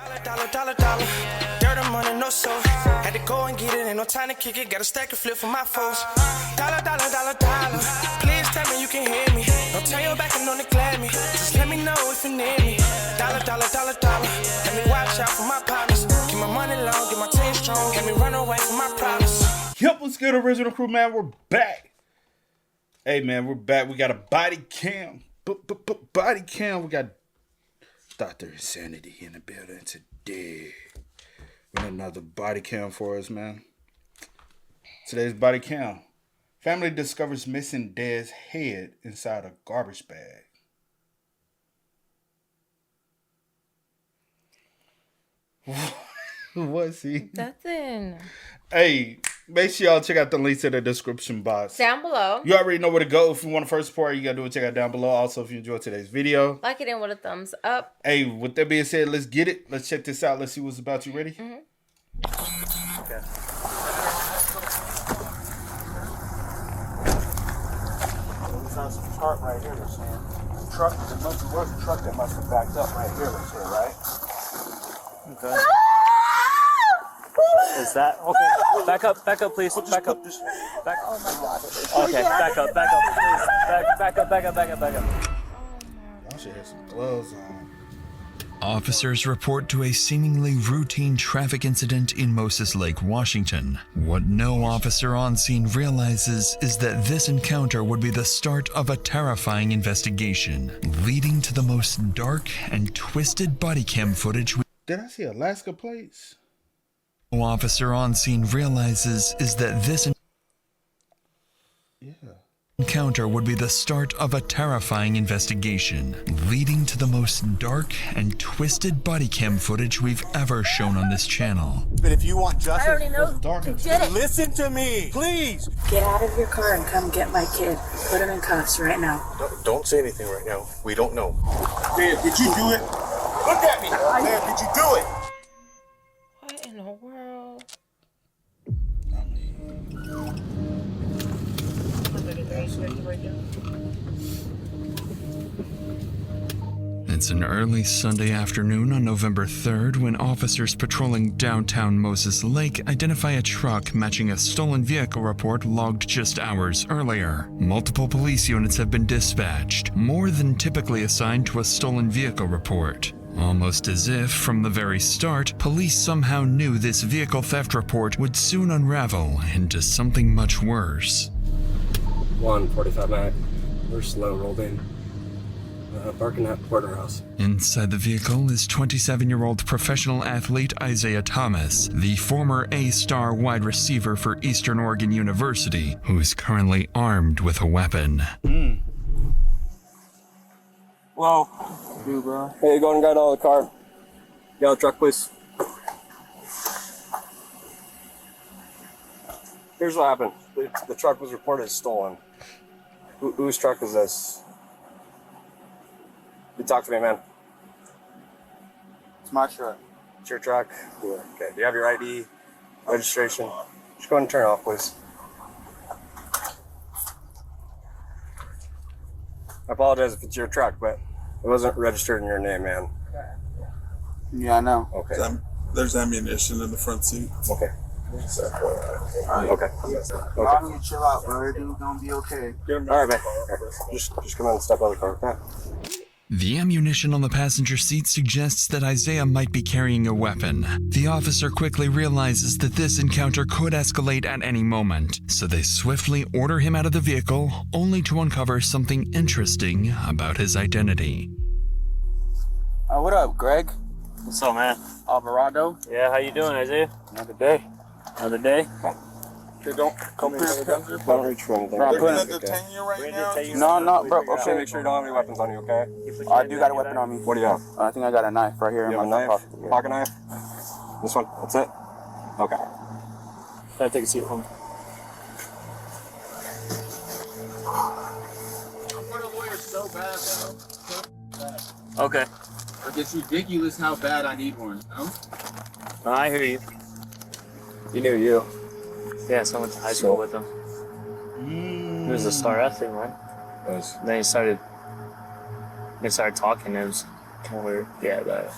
Dollar. Dirt and money, no soul. Had to go and get it, ain't no time to kick it. Got a stack and flip for my foes. Dollar. Please tell me you can hear me. Don't turn your back and don't neglect me. Just let me know if you need me. Dollar. Let me watch out for my partners. Keep my money long, get my team strong. Let me run away from my problems. Yep, what's good, original crew, man? We're back. Hey, man, we're back. We got a body cam. Body cam. We got Dr. Insanity in the building today. We got another body cam for us, man. Today's body cam. Family discovers missing dad's head inside a garbage bag. What's he? Nothing. Hey, make sure y'all check out the links in the description box. Down below. You already know where to go. If you want to first support, you got to do it. Check out down below. Also, if you enjoyed today's video, Like it in with a thumbs up. Hey, with that being said, let's get it. Let's check this out. Let's see what's about. You ready? Mm-hmm. Okay. This has a chart right here that's saying the truck, there must have was a truck that must have backed up right here, that's here, right? Okay. Is that okay? Back up, please. Back up. Back. Oh my God. Okay, back up, please. Back up. Y'all should have some gloves on. Officers report to a seemingly routine traffic incident in Moses Lake, Washington. What no officer on scene realizes is that this encounter would be the start of a terrifying investigation, leading to the most dark and twisted body cam footage. Did I see Alaska plates? No officer on scene realizes is that this encounter would be the start of a terrifying investigation, leading to the most dark and twisted body cam footage we've ever shown on this channel. But if you want justice, I already know who did it. listen to me, please. Get out of your car and come get my kid. Put him in cuffs right now. Don't say anything right now. We don't know. Dad, did you do it? Look at me. Dad, did you do it? What in the world? It's an early Sunday afternoon on November 3rd when officers patrolling downtown Moses Lake identify a truck matching a stolen vehicle report logged just hours earlier. Multiple police units have been dispatched, more than typically assigned to a stolen vehicle report. Almost as if, from the very start, police somehow knew this vehicle theft report would soon unravel into something much worse. 145 Mac. We're slow rolled in. Parking at Porterhouse. Inside the vehicle is 27-year-old professional athlete Isaiah Thomas, the former A-star wide receiver for Eastern Oregon University, who is currently armed with a weapon. Whoa. Dude, bro. Hey, go and get out of the car. Get out of the truck, please. Here's what happened. The truck was reported as stolen. Whose truck is this? You talk to me, man. It's my truck. It's your truck? Yeah. Okay. Do you have your ID, registration? Just go ahead and turn it off, please. I apologize if it's your truck, but it wasn't registered in your name, man. Yeah, I know. Okay. There's ammunition in the front seat. Okay. Okay. Y'all need to chill out, bro. Everything's gonna be okay. All right, man. Just come on and step out of the car. Okay? The ammunition on the passenger seat suggests that Isaiah might be carrying a weapon. The officer quickly realizes that this encounter could escalate at any moment, so they swiftly order him out of the vehicle, only to uncover something interesting about his identity. What up, Greg? What's up, man? Alvarado? Yeah, how you doing, Isaiah? Another day. Another day? Okay, don't come here. Don't reach for anything. Bro, I'm They're putting gonna detain you right now? No, bro. Okay, Okay. make sure you don't have any weapons on you, okay? I do got a weapon on me. What do you have? I think I got a knife right here You in have a my knife? pocket. Pocket knife? This one? That's it? Okay. Can I take a seat home? I'm a lawyer so bad, though. So bad. Okay. Like, it's ridiculous how bad I need one, no? I hear you. You knew you. Yeah, so I went to high school with him. He was a star athlete, right? Then he started talking. It was weird. Yeah, but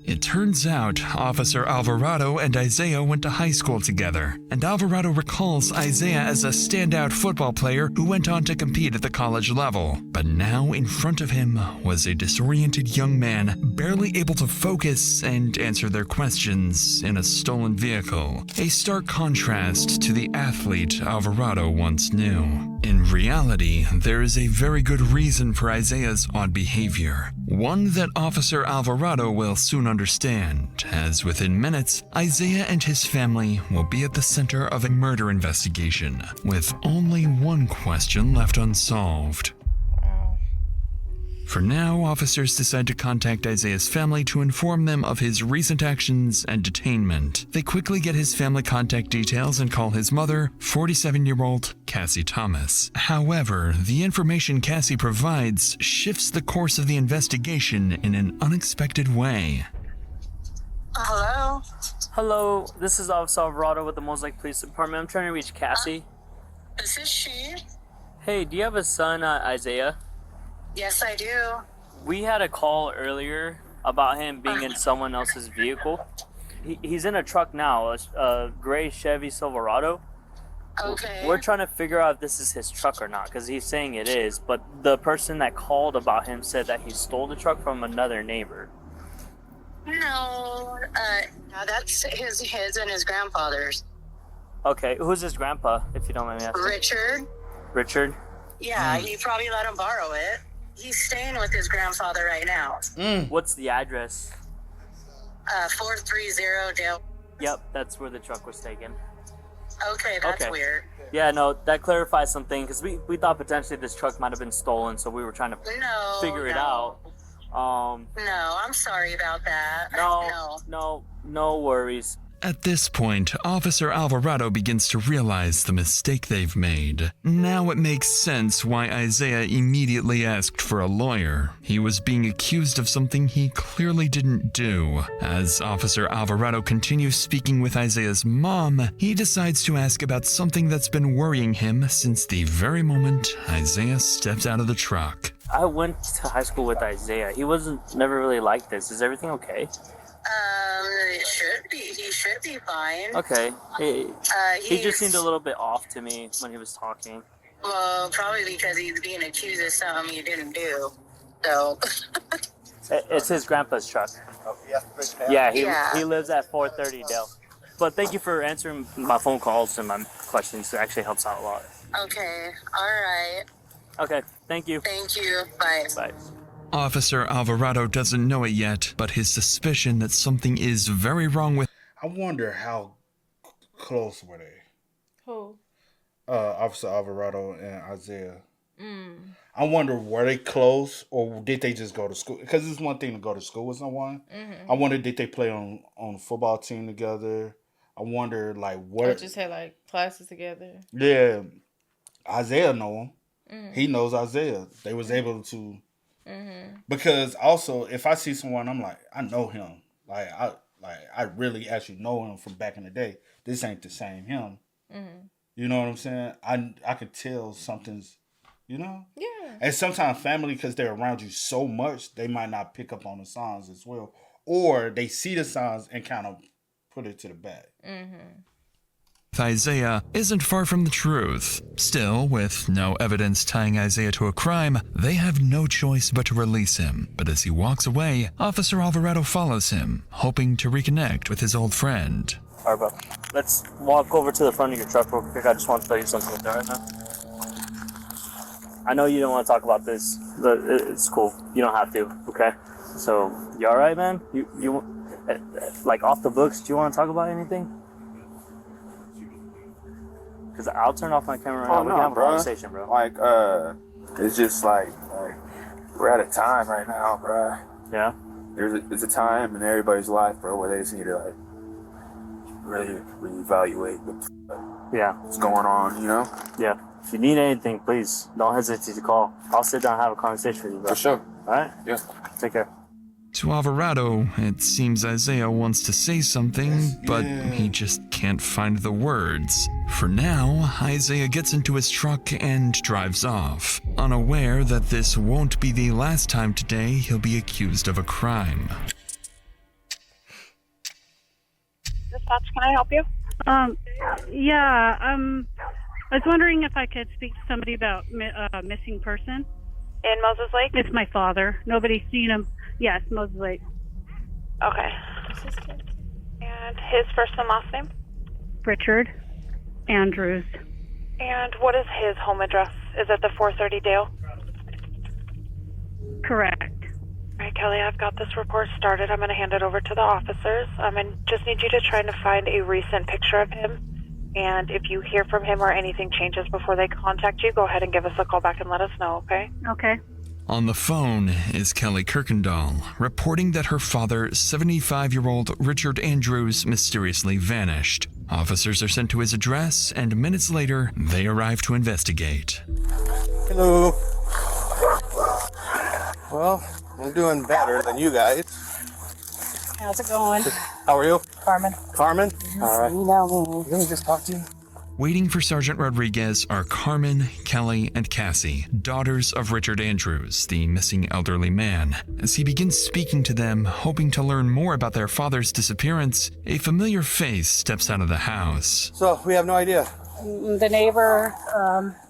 It turns out Officer Alvarado and Isaiah went to high school together, and Alvarado recalls Isaiah as a standout football player who went on to compete at the college level. But now in front of him was a disoriented young man, barely able to focus and answer their questions in a stolen vehicle, a stark contrast to the athlete Alvarado once knew. In reality, there is a very good reason for Isaiah's odd behavior, one that Officer Alvarado will soon understand, as within minutes, Isaiah and his family will be at the center of a murder investigation, with only one question left unsolved. For now, officers decide to contact Isaiah's family to inform them of his recent actions and detainment. They quickly get his family contact details and call his mother, 47-year-old Cassie Thomas. However, the information Cassie provides shifts the course of the investigation in an unexpected way. Hello? Hello, this is Officer Alvarado with the Mosaic Police Department. I'm trying to reach Cassie. This is she. Hey, do you have a son, Isaiah? Yes, I do. We had a call earlier about him being in someone else's vehicle. He's in a truck now, a gray Chevy Silverado. Okay. We're trying to figure out if this is his truck or not, because he's saying it is, but the person that called about him said that he stole the truck from another neighbor. No, that's his and his grandfather's. Okay, who's his grandpa, if you don't mind me asking? Richard? Richard? Yeah, he probably let him borrow it. He's staying with his grandfather right now. What's the address? 430 Dale. Yep, that's where the truck was taken. Okay, that's Okay. weird. Yeah, no, that clarifies something, because we thought potentially this truck might have been stolen, so we were trying to No. figure it no. out. No, I'm sorry about that. No worries. At this point, Officer Alvarado begins to realize the mistake they've made. Now it makes sense why Isaiah immediately asked for a lawyer. He was being accused of something he clearly didn't do. As Officer Alvarado continues speaking with Isaiah's mom, he decides to ask about something that's been worrying him since the very moment Isaiah stepped out of the truck. I went to high school with Isaiah. He never really like this. Is everything okay? It should be. He should be fine. Okay. He just seemed a He's- little bit off to me when he was talking. Well, probably because he's being accused of something he didn't do. So, It's his grandpa's truck. Yeah, Yeah. he lives at 430 Dale. But thank you for answering my phone calls and my questions. It actually helps out a lot. okay. All right. Okay, thank you. Thank you. Bye. Bye. Officer Alvarado doesn't know it yet, but his suspicion that something is very wrong with I wonder how close were they? Who? Officer Alvarado and Isaiah. I wonder, were they close or did they just go to school? Because it's one thing to go to school with someone. I wonder, did they play on a football team together? I wonder, like, what? Or just had like classes together. Yeah, Isaiah know him. He knows Isaiah. They was able to, because also if I see someone, I'm like, I know him. I really actually know him from back in the day. This ain't the same him. You know what I'm saying? I could tell something's, you know. Yeah. And sometimes family, because they're around you so much, they might not pick up on the signs as well, or they see the signs and kind of put it to the back. Isaiah isn't far from the truth. Still, with no evidence tying Isaiah to a crime, they have no choice but to release him. But as he walks away, Officer Alvarado follows him, hoping to reconnect with his old friend. All right, bro. Let's walk over to the front of your truck real quick. I just want to tell you something with that right now. I know you don't want to talk about this, but it's cool. You don't have to, okay? So, you all right, man? You like off the books, do you want to talk about anything? Because I'll turn off my camera right now. We can have a conversation, bro. Like, it's just like we're at a time right now, bro. Yeah? It's a time in everybody's life, bro, where they just need to like really reevaluate what's going on, you know? Yeah. If you need anything, please don't hesitate to call. I'll sit down and have a conversation with you, bro. For sure. All right? Yeah. Take care. To Alvarado, it seems Isaiah wants to say something, but he just can't find the words. For now, Isaiah gets into his truck and drives off, unaware that this won't be the last time today he'll be accused of a crime. dispatch. Can I help you? Yeah, I was wondering if I could speak to somebody about missing person. In Moses Lake? It's my father. Nobody's seen him. Yes, Moses Lake. Okay. And his first and last name? Richard Andrews. And what is his home address? Is it the 430 Dale? Correct. All right, Kelly, I've got this report started. I'm going to hand it over to the officers. And just need you to try to find a recent picture of him. And if you hear from him or anything changes before they contact you, go ahead and give us a call back and let us know, okay? Okay. On the phone is Kelly Kirkendall, reporting that her father, 75-year-old Richard Andrews, mysteriously vanished. Officers are sent to his address, and minutes later, they arrive to investigate. Hello. Well, I'm doing better than you guys. How's it going? How are you? Carmen. Carmen? All right. You know me. Let me just talk to you. Waiting for Sergeant Rodriguez are Carmen, Kelly, and Cassie, daughters of Richard Andrews, the missing elderly man. As he begins speaking to them, hoping to learn more about their father's disappearance, a familiar face steps out of the house. So, we have no idea. The neighbor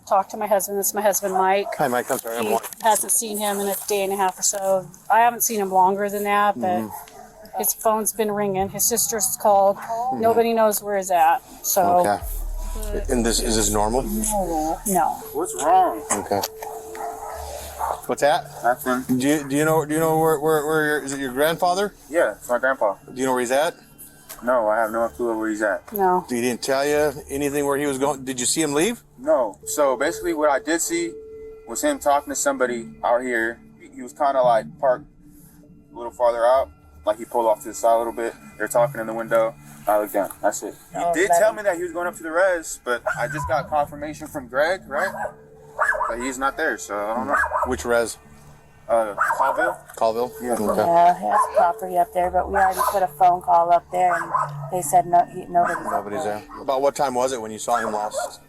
talked to my husband. It's my husband, Mike. Hi, Mike. I'm sorry. He hasn't seen him in a day and a half or so. I haven't seen him longer than that, but his phone's been ringing. His sister's called. Nobody knows where he's at. So. Okay. And is this normal? No. What's wrong? Okay. What's that? Nothing. Do you know where is it your grandfather? Yeah, it's my grandpa. Do you know where he's at? No, I have no clue where he's at. No. He didn't tell you anything where he was going? Did you see him leave? No. So basically what I did see was him talking to somebody out here. He was kind of like parked a little farther out. Like he pulled off to the side a little bit. They're talking in the window. I looked down. That's it. He did tell me that he was going up to the res, but I just got confirmation from Greg, right? That he's not there, so I don't know. Which res? Colville. Colville? Yeah. Okay. Yeah, he has property up there, but we already put a phone call up there, and they said Nobody's there. About what time was it when you saw him last?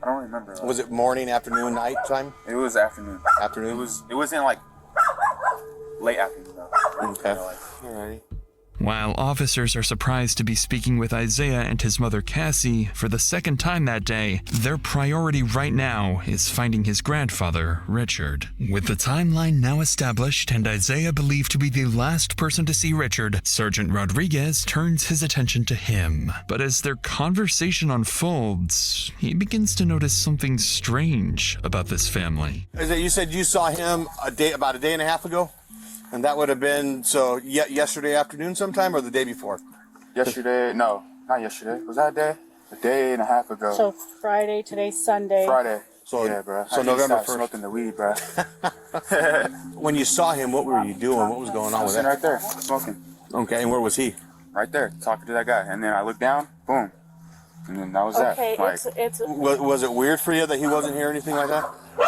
I don't remember. Was it morning, afternoon, night time? It was afternoon. Afternoon? It wasn't like late afternoon though. Okay. Alrighty. While officers are surprised to be speaking with Isaiah and his mother Cassie for the second time that day, their priority right now is finding his grandfather, Richard. With the timeline now established and Isaiah believed to be the last person to see Richard, Sergeant Rodriguez turns his attention to him. But as their conversation unfolds, he begins to notice something strange about this family. You said you saw him about a day and a half ago? And that would have been, yesterday afternoon sometime or the day before? Yesterday, no, not yesterday. Was that a day? A day and a half ago. So Friday, today's Sunday. Friday. So, yeah, bro. So November 1st. Smoking the weed, bro. When you saw him, what were you doing? What was going on with that? Right there, smoking. Okay, and where was he? Right there, talking to that guy. And then I looked down, boom. And then that was that. It's was it weird for you that he wasn't here or anything like that?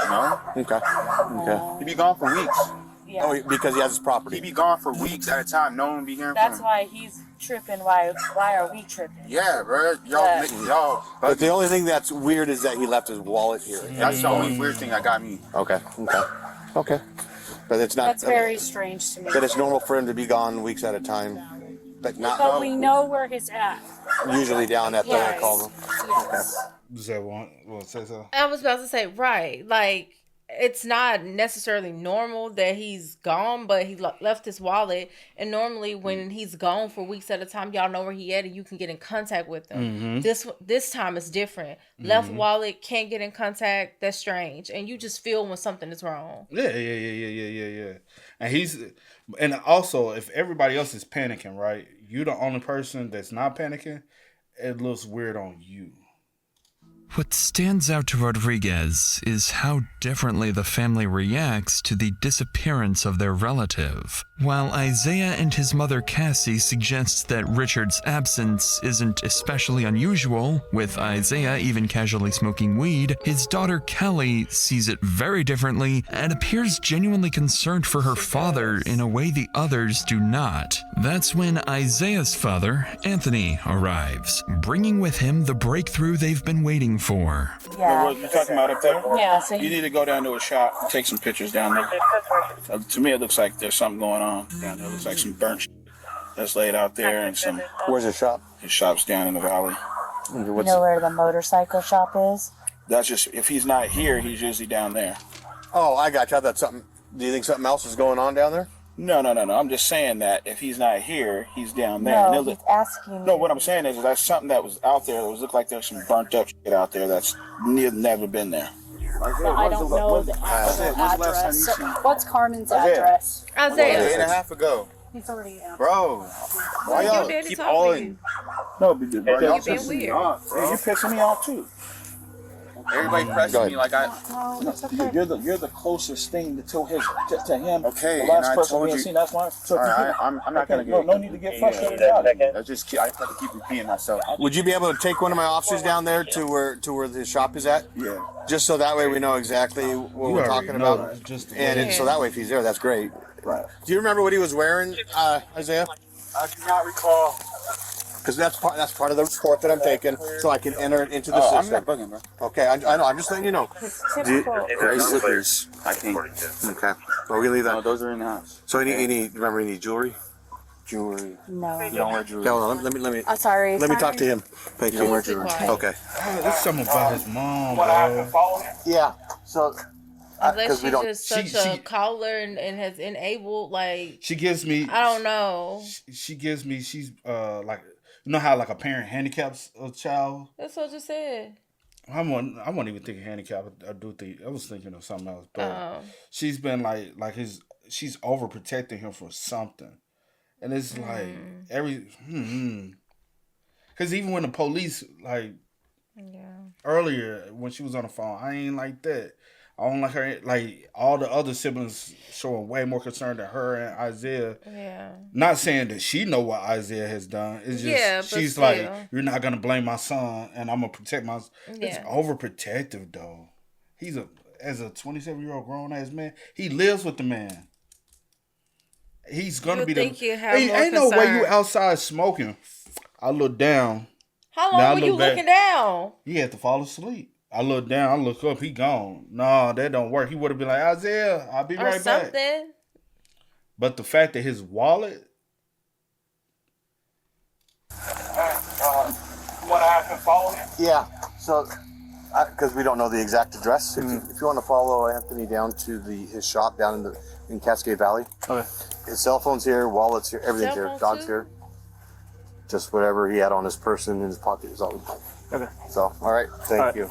No. Okay. He'd be gone for weeks. Yeah. Oh, because he has his property. He'd be gone for weeks at a time. No one would be hearing That's from him. why he's tripping. Why are we tripping? Yeah, bro. Y'all. But the only thing that's weird is that he left his wallet here. That's the only weird thing that got me. Okay. But it's not. That's very strange to me. But it's normal for him to be gone weeks at a time. But not. But we know where he's at. Usually down at the call. Yes. Does that want to say so? I was about to say, right. Like, it's not necessarily normal that he's gone, but he left his wallet. And normally when he's gone for weeks at a time, y'all know where he at and you can get in contact with him. This time is different. Left wallet, can't get in contact. That's strange. And you just feel when something is wrong. Yeah. And also, if everybody else is panicking, right? You the only person that's not panicking, it looks weird on you. What stands out to Rodriguez is how differently the family reacts to the disappearance of their relative. While Isaiah and his mother Cassie suggest that Richard's absence isn't especially unusual, with Isaiah even casually smoking weed, his daughter Kelly sees it very differently and appears genuinely concerned for her father in a way the others do not. That's when Isaiah's father, Anthony, arrives, bringing with him the breakthrough they've been waiting for. Yeah. What you're talking about up there? Yeah. So You need to go down to a shop and take some pictures down there. To me, it looks like there's something going on down there. It looks like some burnt shit. that's laid out there, and some. Where's his shop? His shop's down in the valley. You know where the motorcycle shop is? That's just if he's not here, he's usually down there. Oh, I got you. I thought something. Do you think something else is going on down there? No. I'm just saying that if he's not here, he's down there. No, he's asking. No, what I'm saying is that's something that was out there. That was looked like there's some burnt up shit out there that's never been there. I don't know the actual address. What's Carmen's address? A day and a half ago. He's already out. Bro, why y'all keep all in? No, because bro, y'all being pissing weird. me off. Bro. You're pissing me off too. Everybody pressing me like I. No, it's okay. You're the closest thing to him. Okay, the last and I person told we you. seen. That's why. So All right, I'm not gonna get. No need to get frustrated about it. I just have to keep repeating myself. Would you be able to take one of my officers down there to where his shop is at? Yeah. Just so that way we know exactly what we're talking about. So that way if he's there, that's great. Right. Do you remember what he was wearing, Isaiah? I do not recall. Because that's part of the report that I'm taking, so I can enter it into the I'm system. not bugging, bro. Okay, I know. I'm just letting you know. Gray slippers. I think. Okay. Well, we can leave that. No, those are in the house. So you need jewelry? Jewelry. No. You don't wear jewelry. No, let me. I'm sorry. Let me talk to him. Thank You don't wear you. jewelry. Okay. Oh, there's something about his mom, bro. Yeah. So. Unless she's just such she- a caller and has enabled, like, She gives me. I don't know. She gives me. She's like, you know how like a parent handicaps a child. That's what I just said. I wasn't even thinking handicap. I was thinking of something else. But she's been like she's overprotecting him for something, and it's like because even when the police earlier when she was on the phone, I ain't like that. I don't like her. Like all the other siblings showing way more concern than her and Isaiah. Yeah. Not saying that she know what Isaiah has done. It's just but she's still. like, you're not gonna blame my son, and I'm gonna protect my. It's overprotective though. He's as a 27-year-old grown ass man. He lives with the man. He's gonna be think the. you have more Ain't no way concern. you outside smoking. I look down. How long were you looking down? He had to fall asleep. I look down, I look up, he gone. No, that don't work. He would have been like, Isaiah, I'll be right back. But the fact that his wallet. What I can follow him? Yeah. So, because we don't know the exact address, if you want to follow Anthony down to his shop down in Cascade Valley. Okay. His cell phone's here, wallet's here, everything's here, dog's here. Just whatever he had on his person in his pocket is all. Okay. So, all right. Thank you.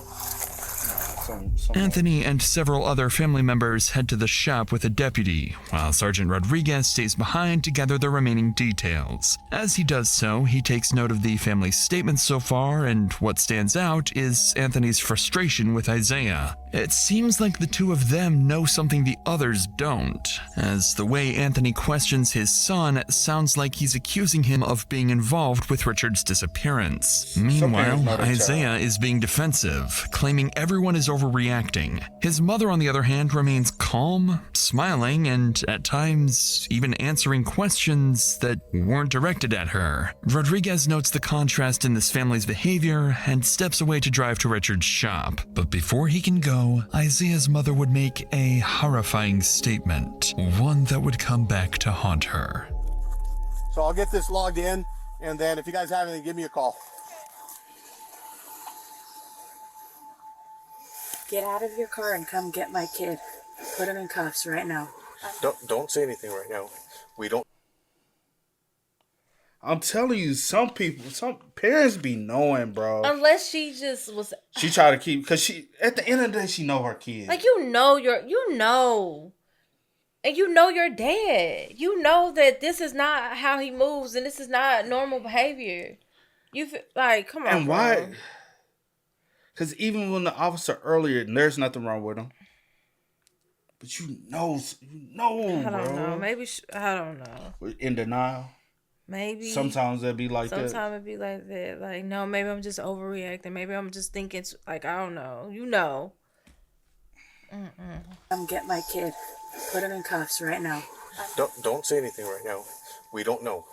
Anthony and several other family members head to the shop with a deputy, while Sergeant Rodriguez stays behind to gather the remaining details. As he does so, he takes note of the family's statements so far, and what stands out is Anthony's frustration with Isaiah. It seems like the two of them know something the others don't, as the way Anthony questions his son sounds like he's accusing him of being involved with Richard's disappearance. Meanwhile, Isaiah is being defensive, claiming everyone is overreacting. His mother, on the other hand, remains calm, smiling, and at times even answering questions that weren't directed at her. Rodriguez notes the contrast in this family's behavior and steps away to drive to Richard's shop. But before he can go, Isaiah's mother would make a horrifying statement, one that would come back to haunt her. So I'll get this logged in, and then if you guys have anything, give me a call. Get out of your car and come get my kid. Put him in cuffs right now. Don't say anything right now. We don't. I'm telling you, some parents be knowing, bro. Unless she just was. She try to keep, because she, at the end of the day, she know her kid. Like, you know. And you know your dad. You know that this is not how he moves and this is not normal behavior. You feel like, come on, And why? bro. Because even when the officer earlier, there's nothing wrong with him. But you know, I don't know. Maybe, I don't know. In denial. Maybe. Sometimes it'd be like that. Sometimes it'd be like that. Like, no, maybe I'm just overreacting. Maybe I'm just thinking, like, I don't know. You know. Come get my kid. Put him in cuffs right now. Don't say anything right now. We don't know.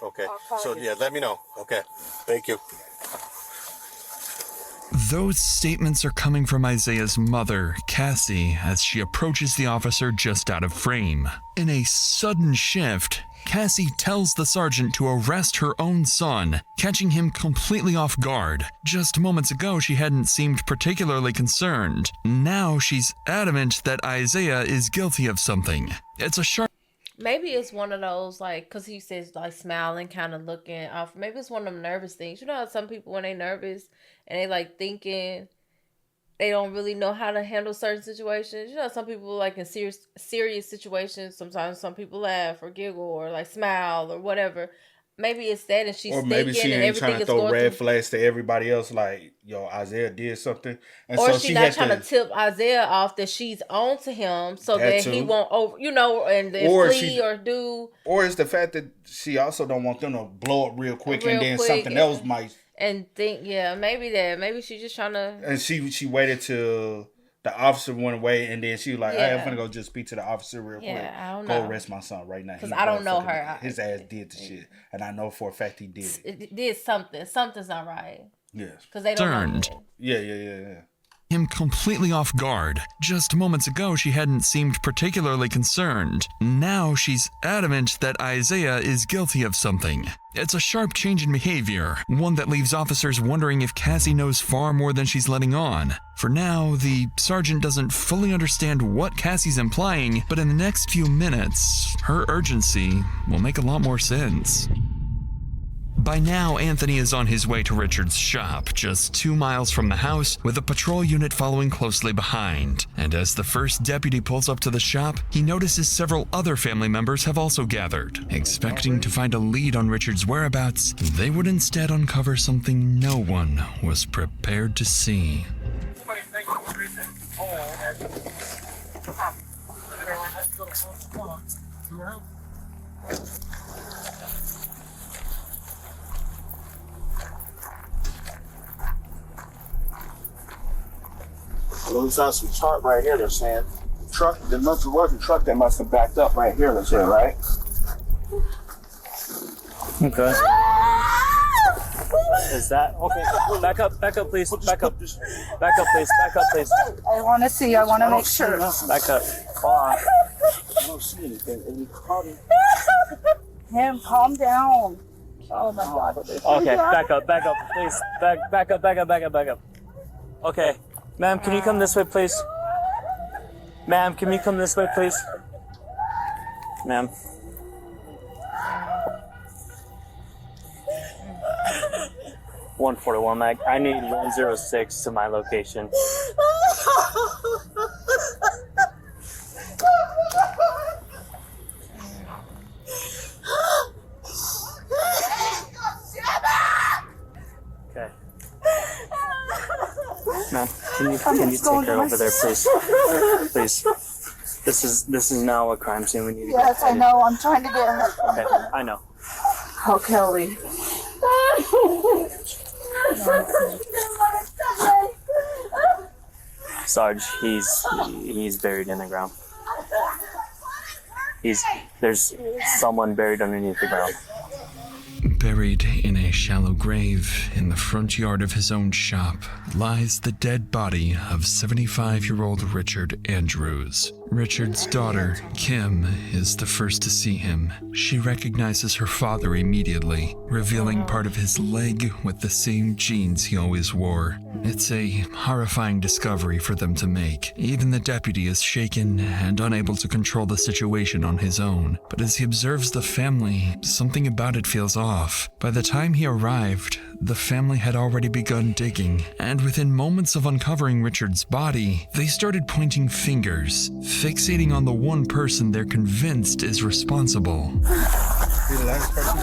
Okay. So yeah, let me know. Okay. Thank you. Those statements are coming from Isaiah's mother, Cassie, as she approaches the officer just out of frame. In a sudden shift, Cassie tells the sergeant to arrest her own son, catching him completely off guard. Just moments ago, she hadn't seemed particularly concerned. Now she's adamant that Isaiah is guilty of something. It's a sharp... Maybe it's one of those, like, because he says, like, smiling, kind of looking off. Maybe it's one of them nervous things. You know how some people, when they nervous and they, like, thinking they don't really know how to handle certain situations. You know, some people, like, in serious situations, sometimes some people laugh or giggle or, like, smile or whatever. Maybe it's that, and she's thinking, and everything is going through. Or maybe she ain't trying to throw red flags to everybody else, like, yo, Isaiah did something. And or so she's not trying to tip Isaiah off that she's on to him so that he won't over, you know, and then flee or do. Or it's the fact that she also don't want them to blow up real quick and then something else might. And think, yeah, maybe that. Maybe she's just trying to. And she waited till the officer went away, and then she was like, hey, I'm gonna go just speak to the officer real quick. I don't know. Go arrest my son right now. Because I don't know her. His ass did the shit. And I know for a fact he did it. It did something. Something's not right. Yes. Because they don't know. Yeah. Him completely off guard. Just moments ago, she hadn't seemed particularly concerned. Now she's adamant that Isaiah is guilty of something. It's a sharp change in behavior, one that leaves officers wondering if Cassie knows far more than she's letting on. For now, the sergeant doesn't fully understand what Cassie's implying, but in the next few minutes, her urgency will make a lot more sense. By now, Anthony is on his way to Richard's shop, just 2 miles from the house, with a patrol unit following closely behind. And as the first deputy pulls up to the shop, he notices several other family members have also gathered. Expecting to find a lead on Richard's whereabouts, they would instead uncover something no one was prepared to see. Lose on some chart right here. They're saying there must have was a truck that must have backed up right here. They're saying, right? Okay. Is that okay? Back up, please. Back up, please. Back up, please. I want to see. I want to make sure. Back up. Hold on. I don't see anything. Him, calm down. Oh my God. Okay, back up, please. Back up. Okay. Ma'am, can you come this way, please? Ma'am, can you come this way, please? Ma'am. $141, Mag. I need 106 to my location. Okay. Ma'am, can you take her over there, please? Please. This is now a crime scene. We need to Yes, I know. I'm trying to get her. Okay, I know. Oh, Kelly. Sarge, he's buried in the ground. There's someone buried underneath the ground. Buried in a shallow grave in the front yard of his own shop lies the dead body of 75-year-old Richard Andrews. Richard's daughter, Kim, is the first to see him. She recognizes her father immediately, revealing part of his leg with the same jeans he always wore. It's a horrifying discovery for them to make. Even the deputy is shaken and unable to control the situation on his own. But as he observes the family, something about it feels off. By the time he arrived, the family had already begun digging, and within moments of uncovering Richard's body, they started pointing fingers, fixating on the one person they're convinced is responsible. The last person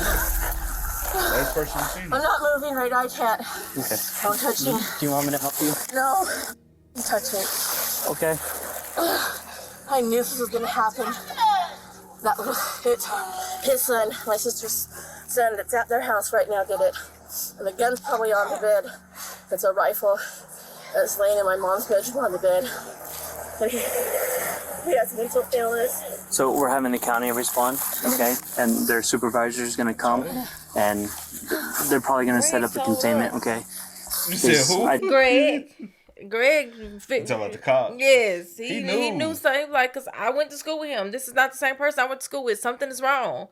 you've seen. I'm not moving right now. I can't. Okay. Don't touch me. Do you want me to help you? No. Don't touch me. Okay. I knew this was going to happen. That was it. His son, my sister's son that's at their house right now did it. And the gun's probably on the bed. It's a rifle that's laying in my mom's bedroom on the bed. And he has mental illness. So we're having the county respond, okay? And their supervisor is going to come, and they're probably going to set up a containment, okay? You said who? Greg. You talking about the cop? Yes. He knew something, like, because I went to school with him. This is not the same person I went to school with. Something is wrong.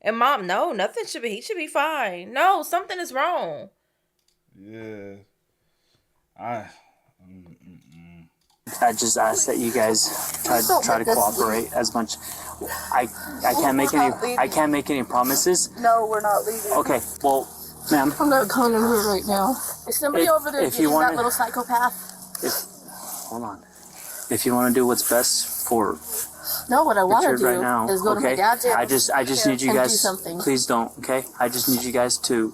And mom, no, nothing should be. He should be fine. No, something is wrong. Yeah. I just ask that you guys try to cooperate as much. I can't make any promises. No, we're not leaving. Okay, well, ma'am. I'm not going in here right now. Is somebody over there if you getting wanna- that little psychopath? Hold on. If you want to do what's best for No, what I want to Richard do right now, is go to my okay? dad's house. I just need you and guys. do something. Please don't, okay? I just need you guys to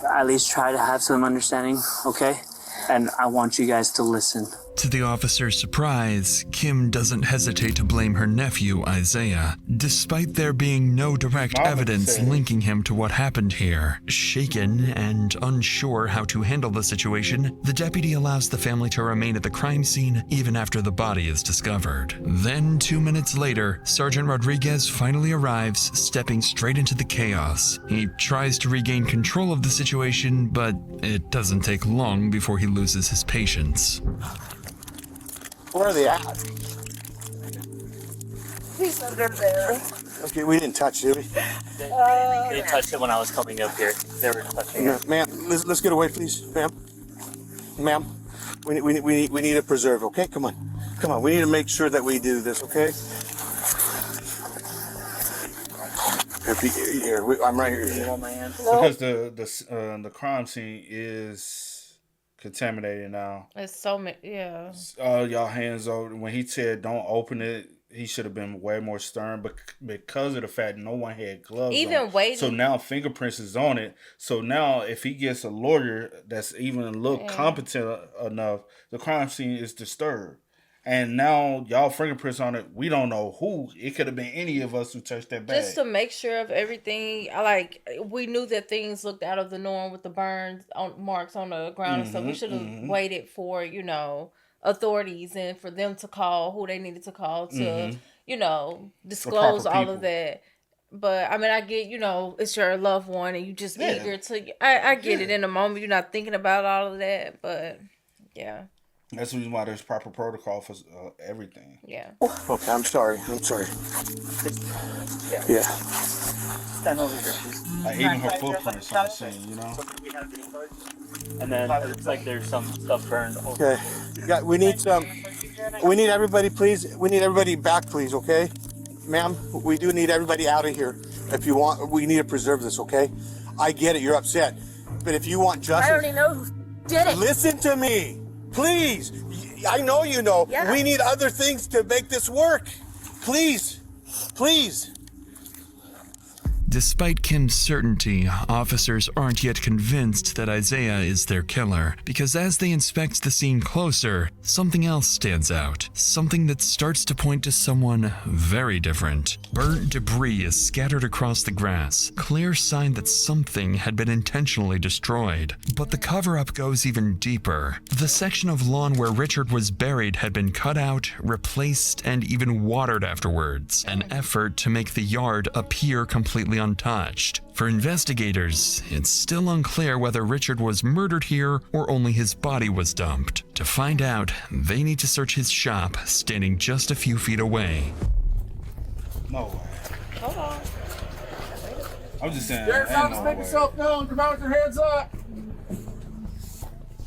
at least try to have some understanding, okay? And I want you guys to listen. To the officer's surprise, Kim doesn't hesitate to blame her nephew, Isaiah, despite there being no direct evidence linking him to what happened here. Shaken and unsure how to handle the situation, the deputy allows the family to remain at the crime scene even after the body is discovered. Then, 2 minutes later, Sergeant Rodriguez finally arrives, stepping straight into the chaos. He tries to regain control of the situation, but it doesn't take long before he loses his patience. Where are they at? He's under there. Okay, we didn't touch it, did we? They touched it when I was coming up here. They were touching it. Ma'am, let's get away, please, ma'am. Ma'am, we need a preserve, okay? Come on. We need to make sure that we do this, okay? Here, I'm right here. Because the crime scene is contaminated now. It's so many, yeah. Y'all hands over. When he said don't open it, he should have been way more stern. But because of the fact no one had gloves Even on. waiting. So now fingerprints is on it. So now if he gets a lawyer that's even a little competent enough, the crime scene is disturbed. And now y'all fingerprints on it. We don't know who. It could have been any of us who touched that bag. Just to make sure of everything, we knew that things looked out of the norm with the burns on marks on the ground and stuff. We should have waited for, authorities and for them to call who they needed to call to, disclose all of that. But I get, it's your loved one and you just eager to. I get it in the moment. You're not thinking about all of that, but yeah. That's the reason why there's proper protocol for everything. Yeah. Okay, I'm sorry. Yeah. Stand over here, please. Even her footprints on the scene, And then it looks like there's some stuff burned. Okay. We need everybody, please. We need everybody back, please, okay? Ma'am, we do need everybody out of here. If you want, we need to preserve this, okay? I get it, you're upset. But if you want justice... I already know who did it. Listen to me. Please, I know you know. Yeah. We need other things to make this work. Please. Despite Kim's certainty, officers aren't yet convinced that Isaiah is their killer, because as they inspect the scene closer, something else stands out. Something that starts to point to someone very different. Burnt debris is scattered across the grass, clear sign that something had been intentionally destroyed. But the cover-up goes even deeper. The section of lawn where Richard was buried had been cut out, replaced, and even watered afterwards. An effort to make the yard appear completely untouched. For investigators, it's still unclear whether Richard was murdered here or only his body was dumped. To find out, they need to search his shop, standing just a few feet away. No way. Hold on. I'm just saying. Make yourself known. Come out with your hands up.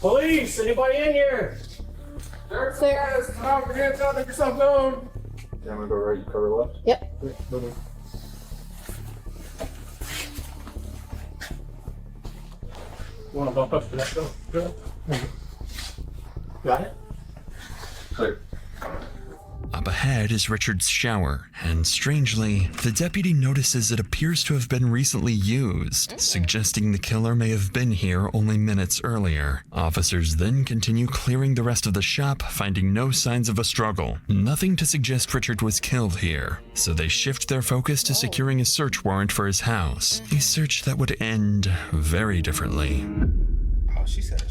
Police! Anybody in here? There's stairs. Come out with your hands up. Make yourself known. Yeah, I'm gonna go right. You cover left. Yep. You want to bump up to that door? Good. Got it? Clear. Up ahead is Richard's shower, and strangely, the deputy notices it appears to have been recently used, suggesting the killer may have been here only minutes earlier. Officers then continue clearing the rest of the shop, finding no signs of a struggle. Nothing to suggest Richard was killed here, so they shift their focus to securing a search warrant for his house, a search that would end very differently.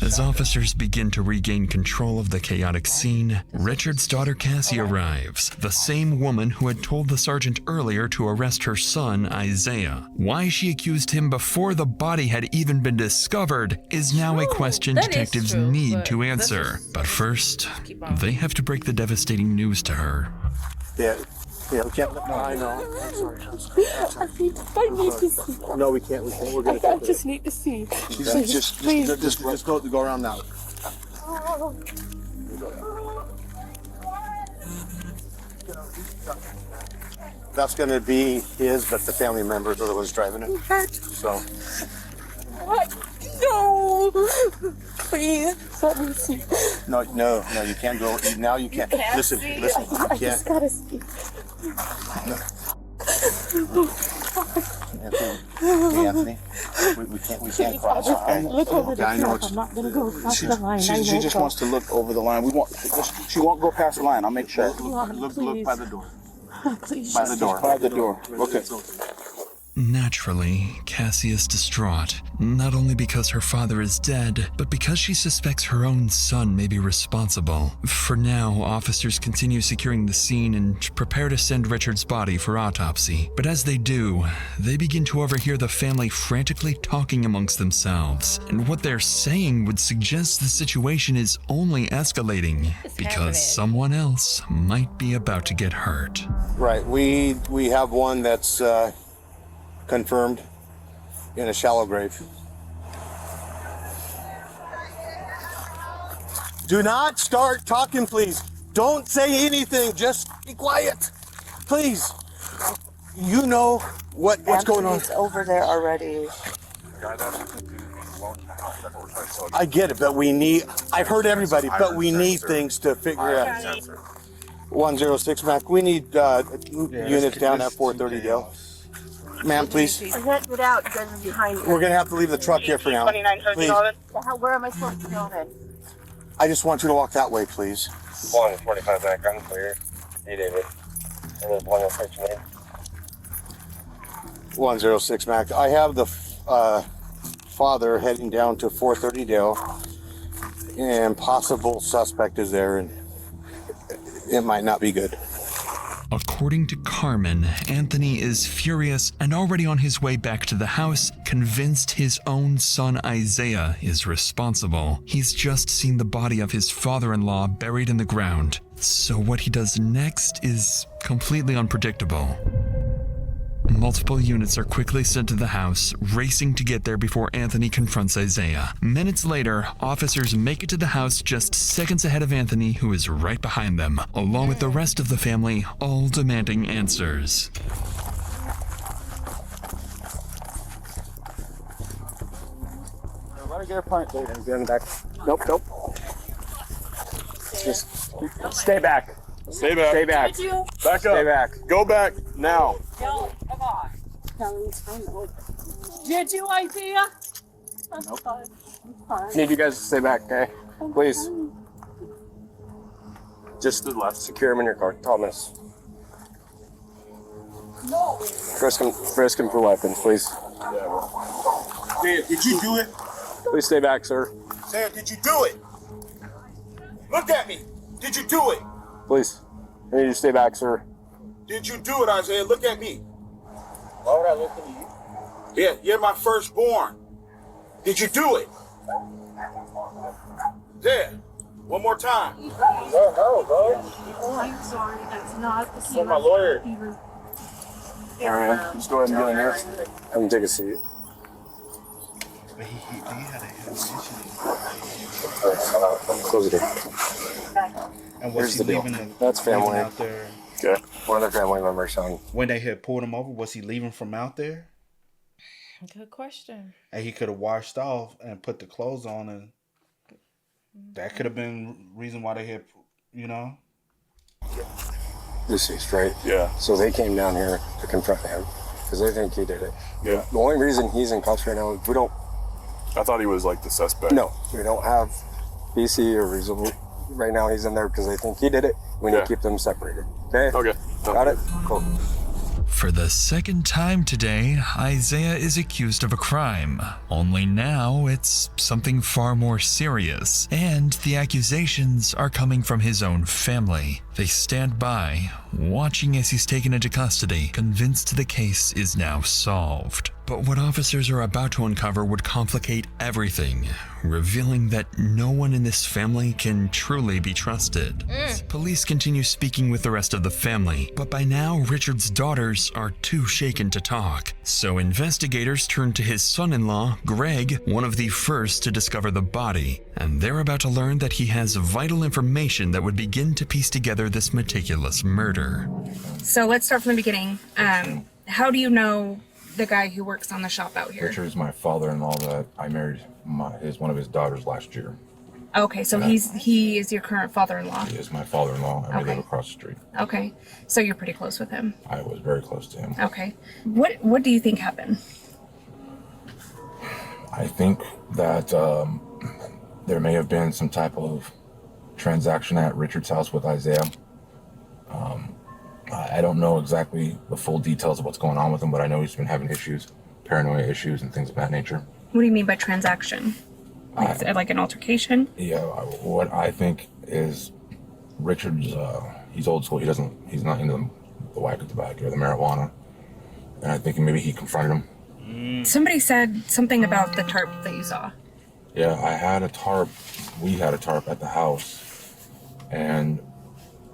As officers begin to regain control of the chaotic scene, Richard's daughter Cassie arrives, the same woman who had told the sergeant earlier to arrest her son, Isaiah. Why she accused him before the body had even been discovered is now a question detectives need to answer. But first, they have to break the devastating news to her. Yeah, Yeah, we can't. No, I know. I'm sorry. I need to see. No, we can't. We're gonna. I just need to see. Just go around now. That's gonna be his, but the family members are the ones driving it. So. No. Please, let me see. No, you can't go. Now you can't. Listen, you I can't. just gotta see. Anthony, we can't cross. Okay? Look over the I know top. I'm not gonna go across the line. She just wants to look over the line. She won't go past the line. I'll make sure. Look by the door. Please. By the door. By the door. Okay. Naturally, Cassie is distraught, not only because her father is dead, but because she suspects her own son may be responsible. For now, officers continue securing the scene and prepare to send Richard's body for autopsy. But as they do, they begin to overhear the family frantically talking amongst themselves, and what they're saying would suggest the situation is only escalating because someone else might be about to get hurt. Right. We have one that's confirmed in a shallow grave. Do not start talking, please. Don't say anything. Just be quiet, please. You know what's going on. It's over there already. I get it, but I've heard everybody, but we need things to figure out. 106 Mac, we need units down at 430 Dale. Ma'am, please. I can't get out because I'm behind you. We're gonna have to leave the truck here for now. Please. Where am I supposed to go then? I just want you to walk that way, please. 145 background clear. Hey, David. And there's 106 name. 106 Mac. I have the father heading down to 430 Dale, and possible suspect is there, and it might not be good. According to Carmen, Anthony is furious and already on his way back to the house, convinced his own son Isaiah is responsible. He's just seen the body of his father-in-law buried in the ground, so what he does next is completely unpredictable. Multiple units are quickly sent to the house, racing to get there before Anthony confronts Isaiah. Minutes later, officers make it to the house just seconds ahead of Anthony, who is right behind them, along with the rest of the family, all demanding answers. Let her get her point, David. Get in the back. Nope. Just stay back. Stay back. Stay back. Back up. Stay back. Go back now. No, come on. Did you, Isaiah? Nope. Need you guys to stay back, okay? Please. Just to the left. Secure him in your car. Thomas. No. Frisk him for weapons, please. Dad, did you do it? Please stay back, sir. Sam, did you do it? Look at me. Did you do it? Please. I need you to stay back, sir. Did you do it, Isaiah? Look at me. Why would I look at you? Yeah, you're my firstborn. Did you do it? There. One more time. No, bro. Oh, I'm sorry. That's not the same. For my lawyer. All right, just go ahead and get in here. Have him take a seat. But he had a Close it here. And was Here's he the deal. leaving That's family. out there? Okay. One of their family members, son. When they had pulled him over, was he leaving from out there? Good question. And he could have washed off and put the clothes on, and that could have been reason why they had, Deceased, right? Yeah. So they came down here to confront him because they think he did it. Yeah. The only reason he's in cuffs right now is we don't. I thought he was like the suspect. No, we don't have BC or reasonable. Right now he's in there because they think he did it. We need to keep them separated. Okay? Okay. Got it? Cool. For the second time today, Isaiah is accused of a crime. Only now it's something far more serious, and the accusations are coming from his own family. They stand by, watching as he's taken into custody, convinced the case is now solved. But what officers are about to uncover would complicate everything, revealing that no one in this family can truly be trusted. Police continue speaking with the rest of the family, but by now Richard's daughters are too shaken to talk. So investigators turn to his son-in-law, Greg, one of the first to discover the body, and they're about to learn that he has vital information that would begin to piece together this meticulous murder. So let's start from the beginning. How do you know the guy who works on the shop out here? Richard's my father-in-law that I married one of his daughters last year. Okay, so he is your current father-in-law. He is my father-in-law, and we live across the street. Okay, so you're pretty close with him. I was very close to him. Okay, what do you think happened? I think that there may have been some type of transaction at Richard's house with Isaiah. I don't know exactly the full details of what's going on with him, but I know he's been having issues, paranoia issues, and things of that nature. What do you mean by transaction? Is it like an altercation? Yeah, what I think is Richard's, he's old school. He's not into the whack of tobacco or the marijuana. And I think maybe he confronted him. Somebody said something about the tarp that you saw. Yeah, I had a tarp. We had a tarp at the house. And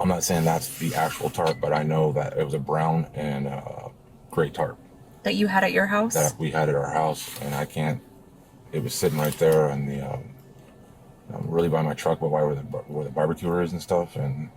I'm not saying that's the actual tarp, but I know that it was a brown and gray tarp. That you had at your house? That we had at our house, and it was sitting right there in the, really by my truck, but where the barbecue is and stuff, and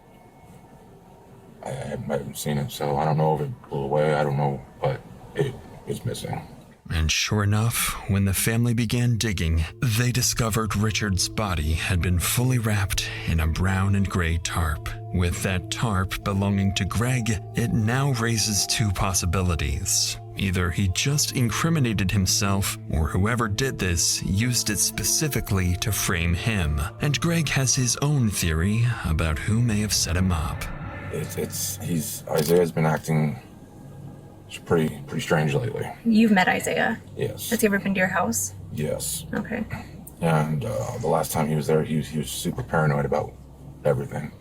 I haven't seen it, so I don't know if it blew away, I don't know, but it was missing. And sure enough, when the family began digging, they discovered Richard's body had been fully wrapped in a brown and gray tarp. With that tarp belonging to Greg, it now raises two possibilities. Either he just incriminated himself, or whoever did this used it specifically to frame him. And Greg has his own theory about who may have set him up. Isaiah's been acting pretty strange lately. You've met Isaiah? Yes. Has he ever been to your house? Yes. Okay. And the last time he was there, he was super paranoid about everything.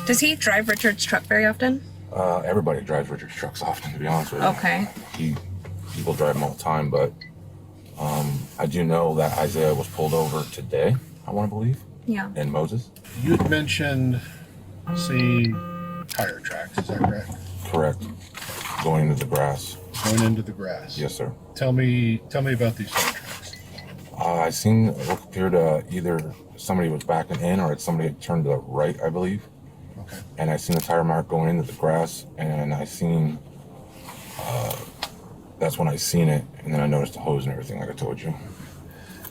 Does he drive Richard's truck very often? Everybody drives Richard's trucks often, to be honest with you. Okay. People drive them all the time, but I do know that Isaiah was pulled over today, I want to believe. Yeah. In Moses. You had mentioned seeing tire tracks, is that correct? Correct. Going into the grass. Going into the grass. Yes, sir. Tell me about these tire tracks. I seen it appeared either somebody was backing in or somebody had turned to the right, I believe. Okay. And I seen the tire mark going into the grass, and I seen, that's when I seen it, and then I noticed the hose and everything, like I told you.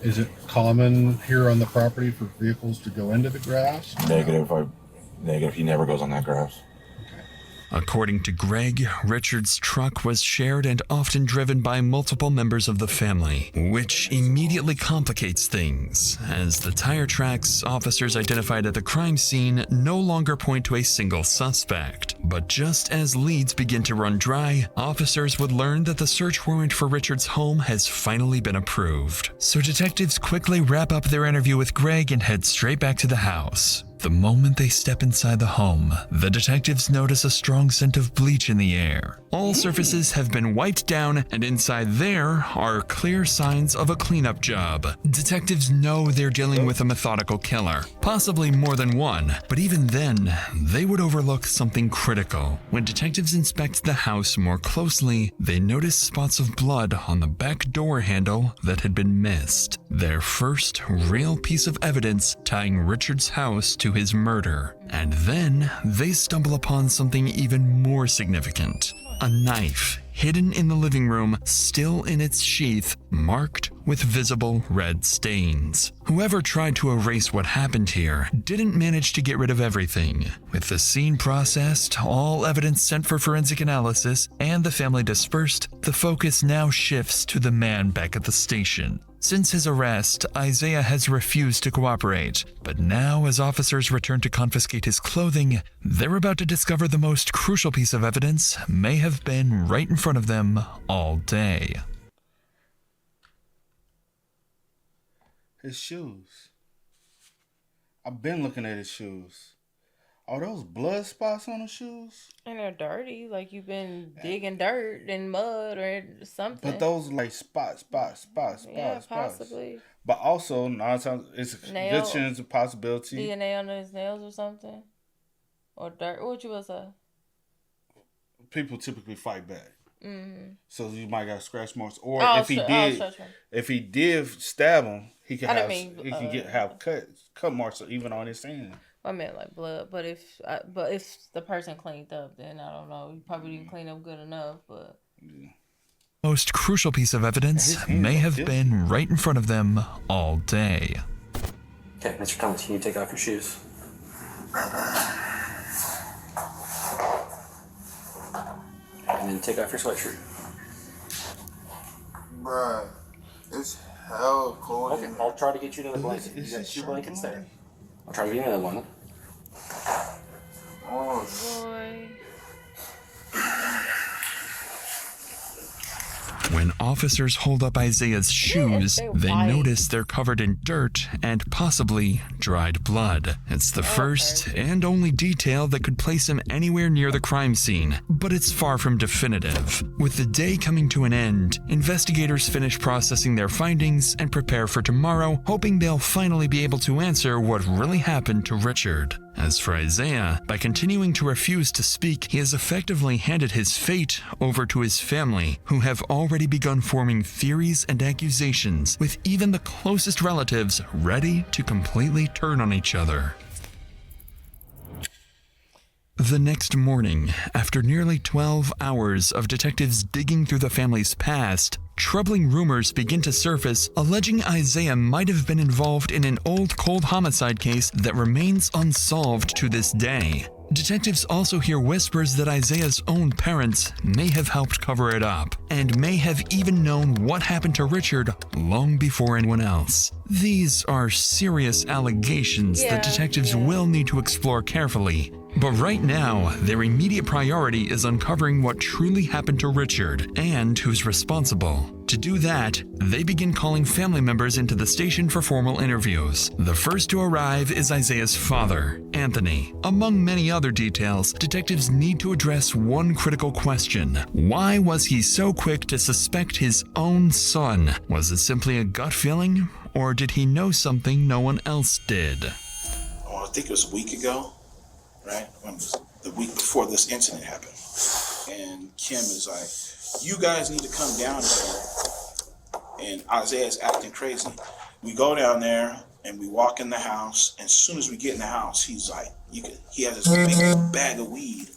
Is it common here on the property for vehicles to go into the grass? Negative. He never goes on that grass. According to Greg, Richard's truck was shared and often driven by multiple members of the family, which immediately complicates things, as the tire tracks officers identified at the crime scene no longer point to a single suspect. But just as leads begin to run dry, officers would learn that the search warrant for Richard's home has finally been approved. So detectives quickly wrap up their interview with Greg and head straight back to the house. The moment they step inside the home, the detectives notice a strong scent of bleach in the air. All surfaces have been wiped down, and inside there are clear signs of a cleanup job. Detectives know they're dealing with a methodical killer, possibly more than one, but even then, they would overlook something critical. When detectives inspect the house more closely, they notice spots of blood on the back door handle that had been missed. Their first real piece of evidence tying Richard's house to his murder. And then they stumble upon something even more significant. A knife hidden in the living room, still in its sheath, marked with visible red stains. Whoever tried to erase what happened here didn't manage to get rid of everything. With the scene processed, all evidence sent for forensic analysis, and the family dispersed, the focus now shifts to the man back at the station. Since his arrest, Isaiah has refused to cooperate, but now as officers return to confiscate his clothing, they're about to discover the most crucial piece of evidence may have been right in front of them all day. His shoes. I've been looking at his shoes. Are those blood spots on the shoes? And they're dirty, like you've been digging dirt and mud or something. But those are like spots. Yeah, possibly. But also, 9 times it's a good chance of possibility. DNA on his nails or something, or dirt. What you was say? People typically fight back. Mm-hmm. So you might got scratch marks, or if he did stab him, he could have cut marks even on his hand. I meant like blood, but if the person cleaned up, then I don't know. You probably didn't clean up good enough, but. Most crucial piece of evidence may have been right in front of them all day. Okay, Mr. Thomas, can you take off your shoes? And then take off your sweatshirt. Bruh, it's hell cold. Okay, I'll try to get you another blanket. You got 2 blankets there. I'll try to get you another one. Oh, boy. When officers hold up Isaiah's shoes, they notice they're covered in dirt and possibly dried blood. It's the first and only detail that could place him anywhere near the crime scene, but it's far from definitive. With the day coming to an end, investigators finish processing their findings and prepare for tomorrow, hoping they'll finally be able to answer what really happened to Richard. As for Isaiah, by continuing to refuse to speak, he has effectively handed his fate over to his family, who have already begun forming theories and accusations, with even the closest relatives ready to completely turn on each other. The next morning, after nearly 12 hours of detectives digging through the family's past, troubling rumors begin to surface alleging Isaiah might have been involved in an old cold homicide case that remains unsolved to this day. Detectives also hear whispers that Isaiah's own parents may have helped cover it up, and may have even known what happened to Richard long before anyone else. These are serious allegations that detectives will need to explore carefully. But right now, their immediate priority is uncovering what truly happened to Richard and who's responsible. To do that, they begin calling family members into the station for formal interviews. The first to arrive is Isaiah's father, Anthony. Among many other details, detectives need to address one critical question. Why was he so quick to suspect his own son? Was it simply a gut feeling, or did he know something no one else did? Oh, I think it was a week ago, right? The week before this incident happened. And Kim is like, you guys need to come down here. And Isaiah's acting crazy. We go down there and we walk in the house. And as soon as we get in the house, he's like, he has this big bag of weed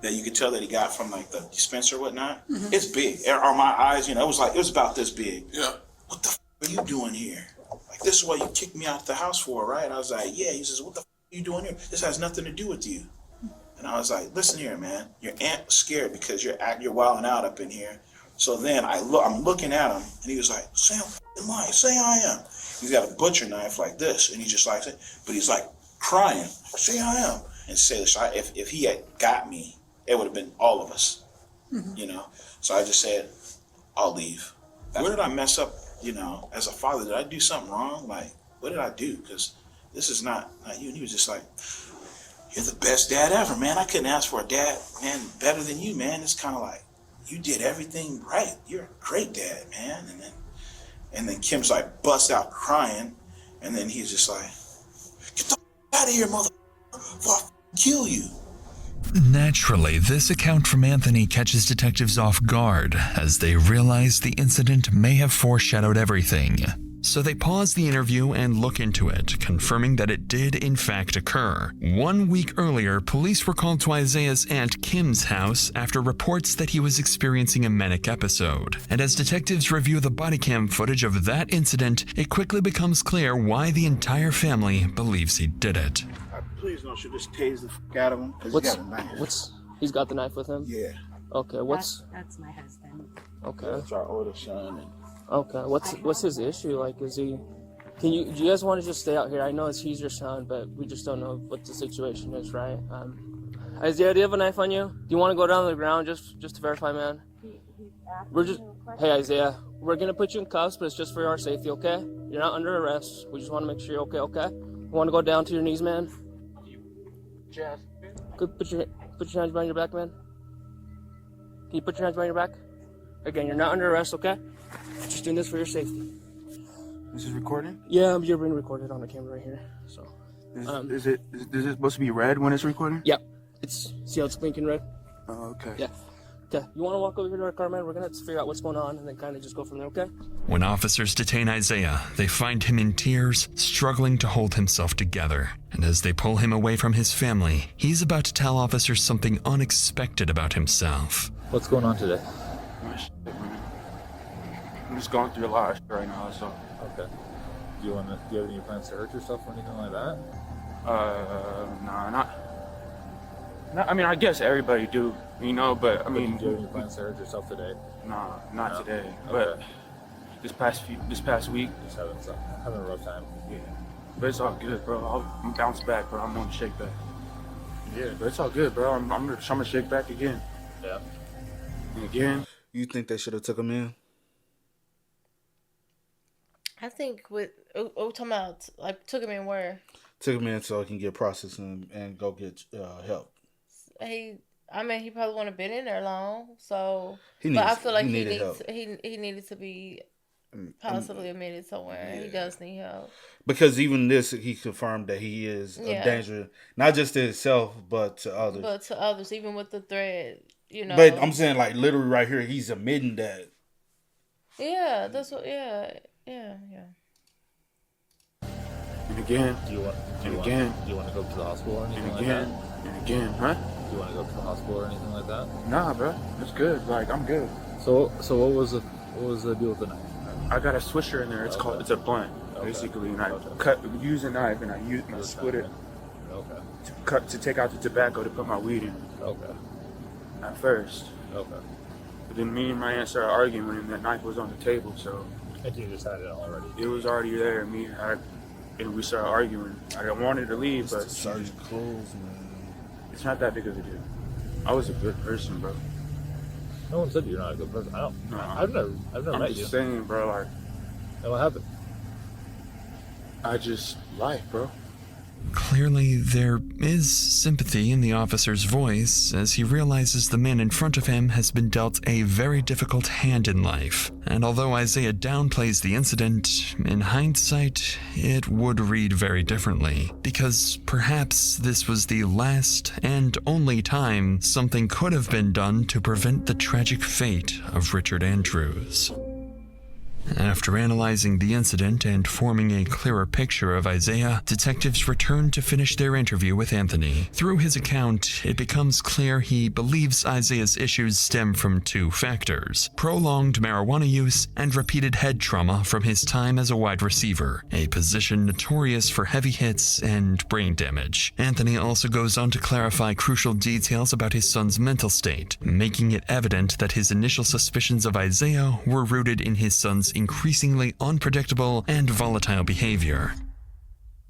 that you could tell that he got from like the dispenser or whatnot. Mm-hmm. It's big. On my eyes, it was about this big. Yeah. What the are you doing here? Like, this is what you kicked me out of the house for, right? I was like, yeah. He says, what the are you doing here? This has nothing to do with you. And I was like, listen here, man. Your aunt was scared because you're wilding out up in here. So then I'm looking at him, and he was like, say I'm lying. Say I am. He's got a butcher knife like this, and he's just like, but he's like crying. Say I am. And say this, if he had got me, it would have been all of us, So I just said, I'll leave. Where did I mess up, as a father? Did I do something wrong? Like, what did I do? Because this is not you. And he was just like, you're the best dad ever, man. I couldn't ask for a dad, man, better than you, man. It's kind of like, you did everything right. You're a great dad, man. And then Kim's like busts out crying, and then he's just like, get the out of here, motherfucker, before I kill you. Naturally, this account from Anthony catches detectives off guard as they realize the incident may have foreshadowed everything. So they pause the interview and look into it, confirming that it did in fact occur. 1 week earlier, police were called to Isaiah's aunt Kim's house after reports that he was experiencing a manic episode. And as detectives review the body cam footage of that incident, it quickly becomes clear why the entire family believes he did it. Please don't shoot this tase the fuck out of him, because he got a knife. He's got the knife with him? Yeah. Okay, That's my husband. Okay. That's our oldest son. Okay, what's his issue? Like, do you guys want to just stay out here? I know he's your son, but we just don't know what the situation is, right? Isaiah, do you have a knife on you? Do you want to go down to the ground just to verify, man? Hey, Isaiah, we're gonna put you in cuffs, but it's just for our safety, okay? You're not under arrest. We just want to make sure you're okay? You want to go down to your knees, man? Jeff, Good, put your hands behind your back, man. Can you put your hands behind your back? Again, you're not under arrest, okay? Just doing this for your safety. This is recording? Yeah, you're being recorded on the camera right here. So, Is it supposed to be red when it's recording? Yep. See how it's blinking red? Oh, okay. Yeah. Okay. You want to walk over here to our car, man? We're gonna have to figure out what's going on and then kind of just go from there, okay? When officers detain Isaiah, they find him in tears, struggling to hold himself together. And as they pull him away from his family, he's about to tell officers something unexpected about himself. What's going on today? I'm just going through a lot of shit right now, so. Okay. Do you have any plans to hurt yourself or anything like that? Nah, not. I mean, I guess everybody do, you know, but I mean. Do you have any plans to hurt yourself today? Nah, not today. Okay. But this past week. Just having a rough time. Yeah. But it's all good, bro. I'm bounce back, bro. I'm gonna shake back. Yeah, but it's all good, bro. I'm gonna shake back again. Yeah. And again. You think they should have took him in? I think talking about, like, took him in where? Took him in so he can get processed and go get help. He probably wouldn't have been in there long, so. But I feel like he needed to be possibly admitted somewhere. Yeah. He does need help. Because even this, he confirmed that he is a danger, not just to himself, but to others. Even with the threat, you know. But I'm saying, like, literally right here, he's admitting that. Yeah, that's what. Yeah. And again. Do you want to go to the hospital or anything like that? And again, huh? Do you want to go to the hospital or anything like that? Nah, bro. It's good. Like, I'm good. So what was the deal with the knife? I got a swisher in there. It's a blunt, basically, and I use a knife and I split it. Okay. To take out the tobacco to put my weed in. Okay. At first. Okay. But then me and my aunt started arguing and the knife was on the table, so. And you just had it already. It was already there. And we started arguing. I wanted to leave, but Sergeant clothes, man. It's not that big of a deal. I was a good person, bro. No one said you're not a good person. I've never met you. I'm just saying, bro. Like, and what happened? Life, bro. Clearly, there is sympathy in the officer's voice as he realizes the man in front of him has been dealt a very difficult hand in life. And although Isaiah downplays the incident, in hindsight, it would read very differently. Because perhaps this was the last and only time something could have been done to prevent the tragic fate of Richard Andrews. After analyzing the incident and forming a clearer picture of Isaiah, detectives return to finish their interview with Anthony. Through his account, it becomes clear he believes Isaiah's issues stem from two factors: prolonged marijuana use and repeated head trauma from his time as a wide receiver, a position notorious for heavy hits and brain damage. Anthony also goes on to clarify crucial details about his son's mental state, making it evident that his initial suspicions of Isaiah were rooted in his son's increasingly unpredictable and volatile behavior.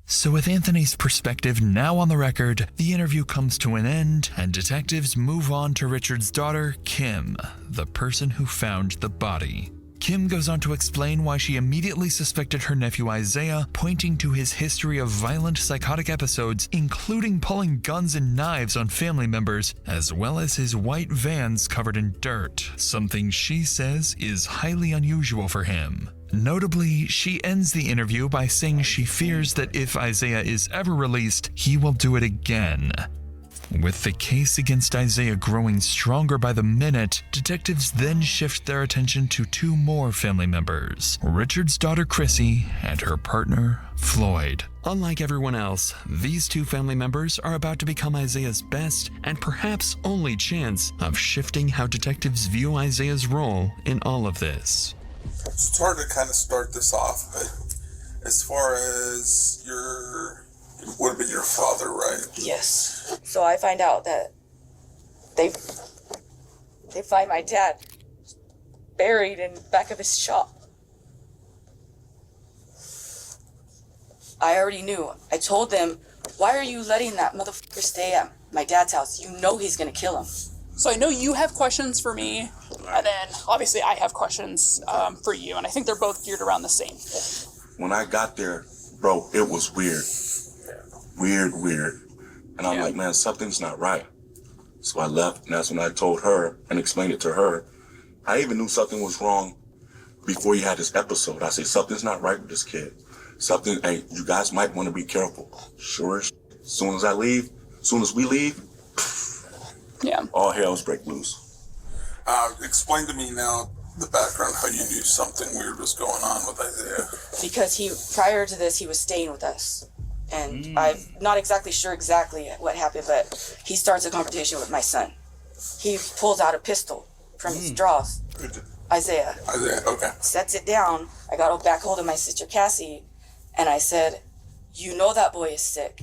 So with Anthony's perspective now on the record, the interview comes to an end, and detectives move on to Richard's daughter, Kim, the person who found the body. Kim goes on to explain why she immediately suspected her nephew Isaiah, pointing to his history of violent psychotic episodes, including pulling guns and knives on family members, as well as his white vans covered in dirt, something she says is highly unusual for him. Notably, she ends the interview by saying she fears that if Isaiah is ever released, he will do it again. With the case against Isaiah growing stronger by the minute, detectives then shift their attention to two more family members, Richard's daughter Chrissy and her partner Floyd. Unlike everyone else, these two family members are about to become Isaiah's best and perhaps only chance of shifting how detectives view Isaiah's role in all of this. It's hard to kind of start this off, but as far as would have been your father, right? Yes. So I find out that they find my dad buried in the back of his shop. I already knew. I told them, why are you letting that motherfucker stay at my dad's house? You know he's gonna kill him. So I know you have questions for me, and then obviously I have questions for you, and I think they're both geared around the same. When I got there, bro, it was weird. Weird. And I'm like, man, something's not right. So I left, and that's when I told her and explained it to her. I even knew something was wrong before he had this episode. I said, something's not right with this kid. Something, hey, you guys might want to be careful. Sure as soon as we leave, all hell's break loose. Explain to me now the background, how you knew something weird was going on with Isaiah. Because prior to this, he was staying with us. And I'm not exactly sure exactly what happened, but he starts a conversation with my son. He pulls out a pistol from his drawers. Isaiah, okay. Sets it down. I got back hold of my sister Cassie, and I said, you know that boy is sick.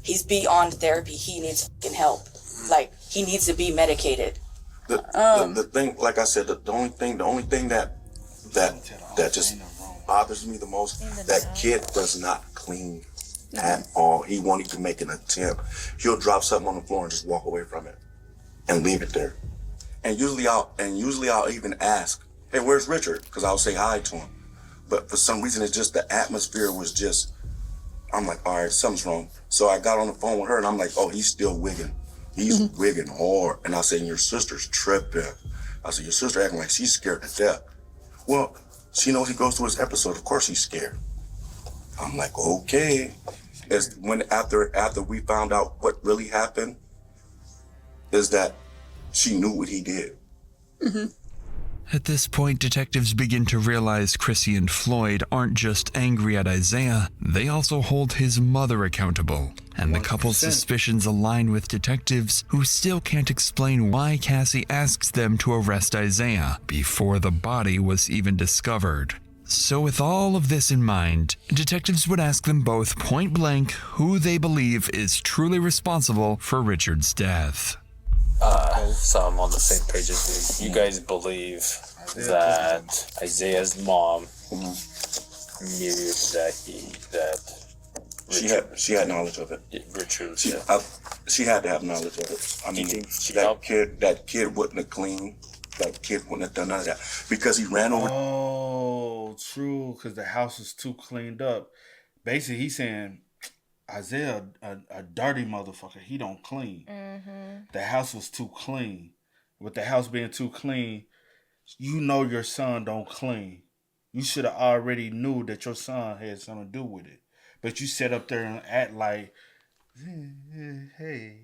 He's beyond therapy. He needs fucking help. Like, he needs to be medicated. The thing, like I said, the only thing that just bothers me the most, that kid does not clean at all. He won't even make an attempt. He'll drop something on the floor and just walk away from it and leave it there. And usually I'll even ask, hey, where's Richard? Because I'll say hi to him. But for some reason, it's just the atmosphere was just, I'm like, all right, something's wrong. So I got on the phone with her and I'm like, oh, he's still wigging. He's wigging hard. And I said, your sister's tripping. I said, your sister acting like she's scared to death. Well, she knows he goes to his episode. Of course he's scared. I'm like, okay. It's when after we found out what really happened, is that she knew what he did. At this point, detectives begin to realize Chrissy and Floyd aren't just angry at Isaiah, they also hold his mother accountable. And the couple's 100%. suspicions align with detectives who still can't explain why Cassie asks them to arrest Isaiah before the body was even discovered. So with all of this in mind, detectives would ask them both point blank who they believe is truly responsible for Richard's death. So I'm on the same page as you. You guys believe that Isaiah's mom knew that She had knowledge of it. Richard. She had to have knowledge of it. I mean, that kid wouldn't have cleaned. That kid wouldn't have done none of that because he ran over. Oh, true. Because the house is too cleaned up. Basically, he's saying Isaiah, a dirty motherfucker. He don't clean. The house was too clean. With the house being too clean, you know your son don't clean. You should have already knew that your son had something to do with it. But you sit up there and act like, hey.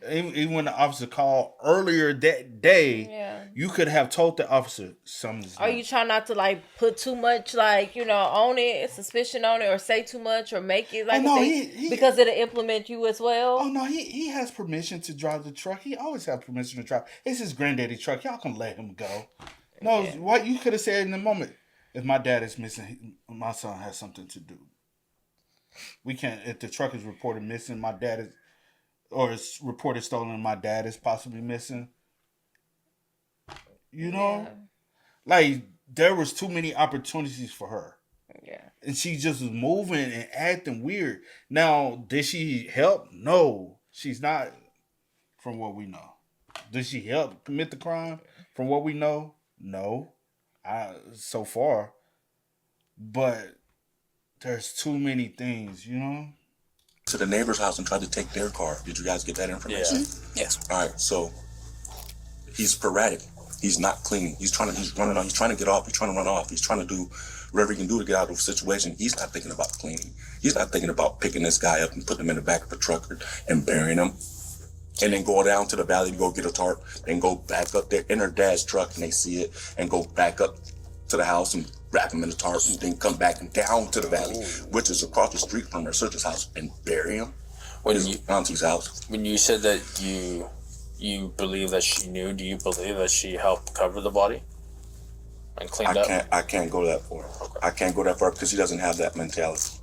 Even when the officer called earlier that day, you could have told the officer something's Are you trying not to like put too much on it, suspicion on it, or say too much, or make it like because it'll implement you as well? Oh no, he has permission to drive the truck. He always has permission to drive. It's his granddaddy truck. Y'all can let him go. No, what you could have said in the moment. If my dad is missing, my son has something to do. We can't. If the truck is reported missing, my dad is. Or it's reported stolen, my dad is possibly missing. You know? Like, there was too many opportunities for her. Yeah. And she just was moving and acting weird. Now, did she help? No. She's not, from what we know. Did she help commit the crime? From what we know? No. So far. But there's too many things, you know? To the neighbor's house and tried to take their car. Did you guys get that information? Yes. All right, so he's sporadic. He's not cleaning. He's trying to get off. He's trying to run off. He's trying to do whatever he can do to get out of the situation. He's not thinking about cleaning. He's not thinking about picking this guy up and putting him in the back of a truck and burying him. And then go down to the valley to go get a tarp and go back up there in her dad's truck and they see it and go back up to the house and wrap him in the tarp and then come back and down to the valley, which is across the street from her sister's house, and bury him in his auntie's house. When you said that you believe that she knew, do you believe that she helped cover the body and cleaned up? I can't go that far. Okay. I can't go that far because she doesn't have that mentality.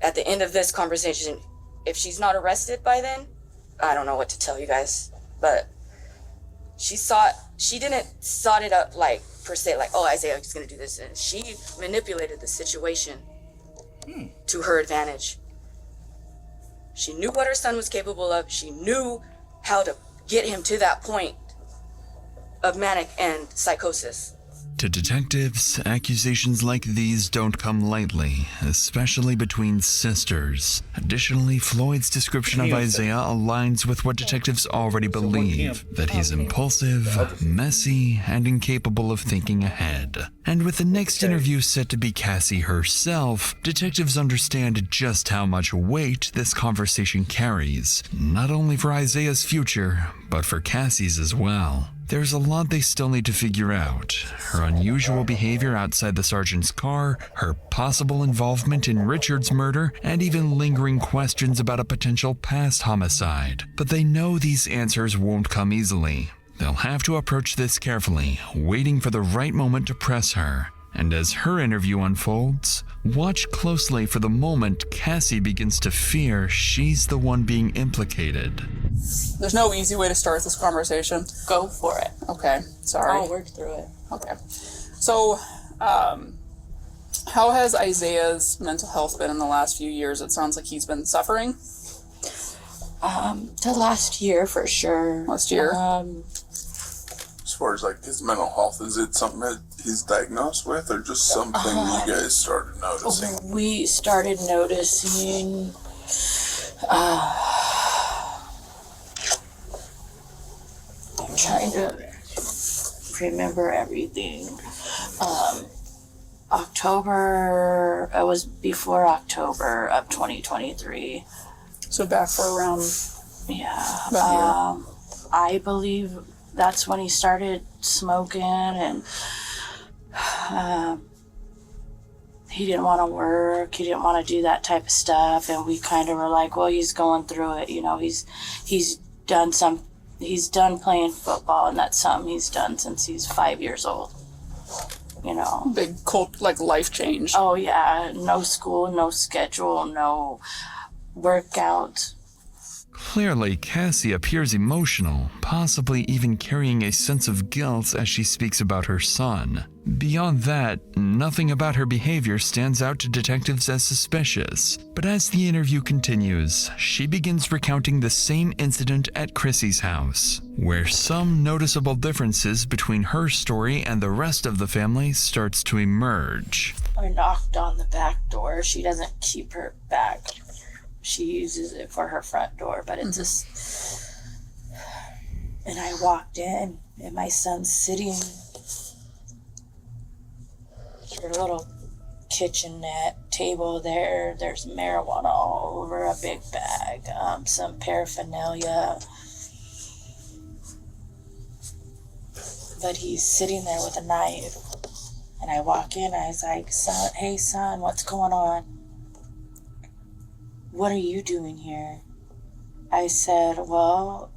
At the end of this conversation, if she's not arrested by then, I don't know what to tell you guys. But she didn't sort it up like per se, like, oh, Isaiah is gonna do this, and she manipulated the situation to her advantage. She knew what her son was capable of. She knew how to get him to that point of manic and psychosis. To detectives, accusations like these don't come lightly, especially between sisters. Additionally, Floyd's description of Isaiah aligns with what detectives already believe, that he's impulsive, messy, and incapable of thinking ahead. And with the next interview set to be Cassie herself, detectives understand just how much weight this conversation carries, not only for Isaiah's future, but for Cassie's as well. There's a lot they still need to figure out. Her unusual behavior outside the sergeant's car, her possible involvement in Richard's murder, and even lingering questions about a potential past homicide. But they know these answers won't come easily. They'll have to approach this carefully, waiting for the right moment to press her. And as her interview unfolds, watch closely for the moment Cassie begins to fear she's the one being implicated. There's no easy way to start this conversation. Go for it. Okay, sorry. I'll work through it. Okay. So, how has Isaiah's mental health been in the last few years? It sounds like he's been suffering. The last year for sure. Last year? As far as like his mental health, is it something that he's diagnosed with, or just something you guys started noticing? We started noticing I'm trying to remember everything. October, it was before October of 2023. So back for around, yeah. I believe that's when he started smoking, and he didn't want to work. He didn't want to do that type of stuff, and we kind of were like, well, he's going through it. You know, he's done playing football, and that's something he's done since he's 5 years old. You know, big life change. Oh yeah, no school, no schedule, no workout. Clearly, Cassie appears emotional, possibly even carrying a sense of guilt as she speaks about her son. Beyond that, nothing about her behavior stands out to detectives as suspicious. But as the interview continues, she begins recounting the same incident at Chrissy's house, where some noticeable differences between her story and the rest of the family starts to emerge. I knocked on the back door. She doesn't keep her back. She uses it for her front door, but it's just... And I walked in, and my son's sitting at her little kitchenette table there. There's marijuana all over a big bag, some paraphernalia. But he's sitting there with a knife. And I walk in, I was like, son, hey son, what's going on? What are you doing here? I said, well,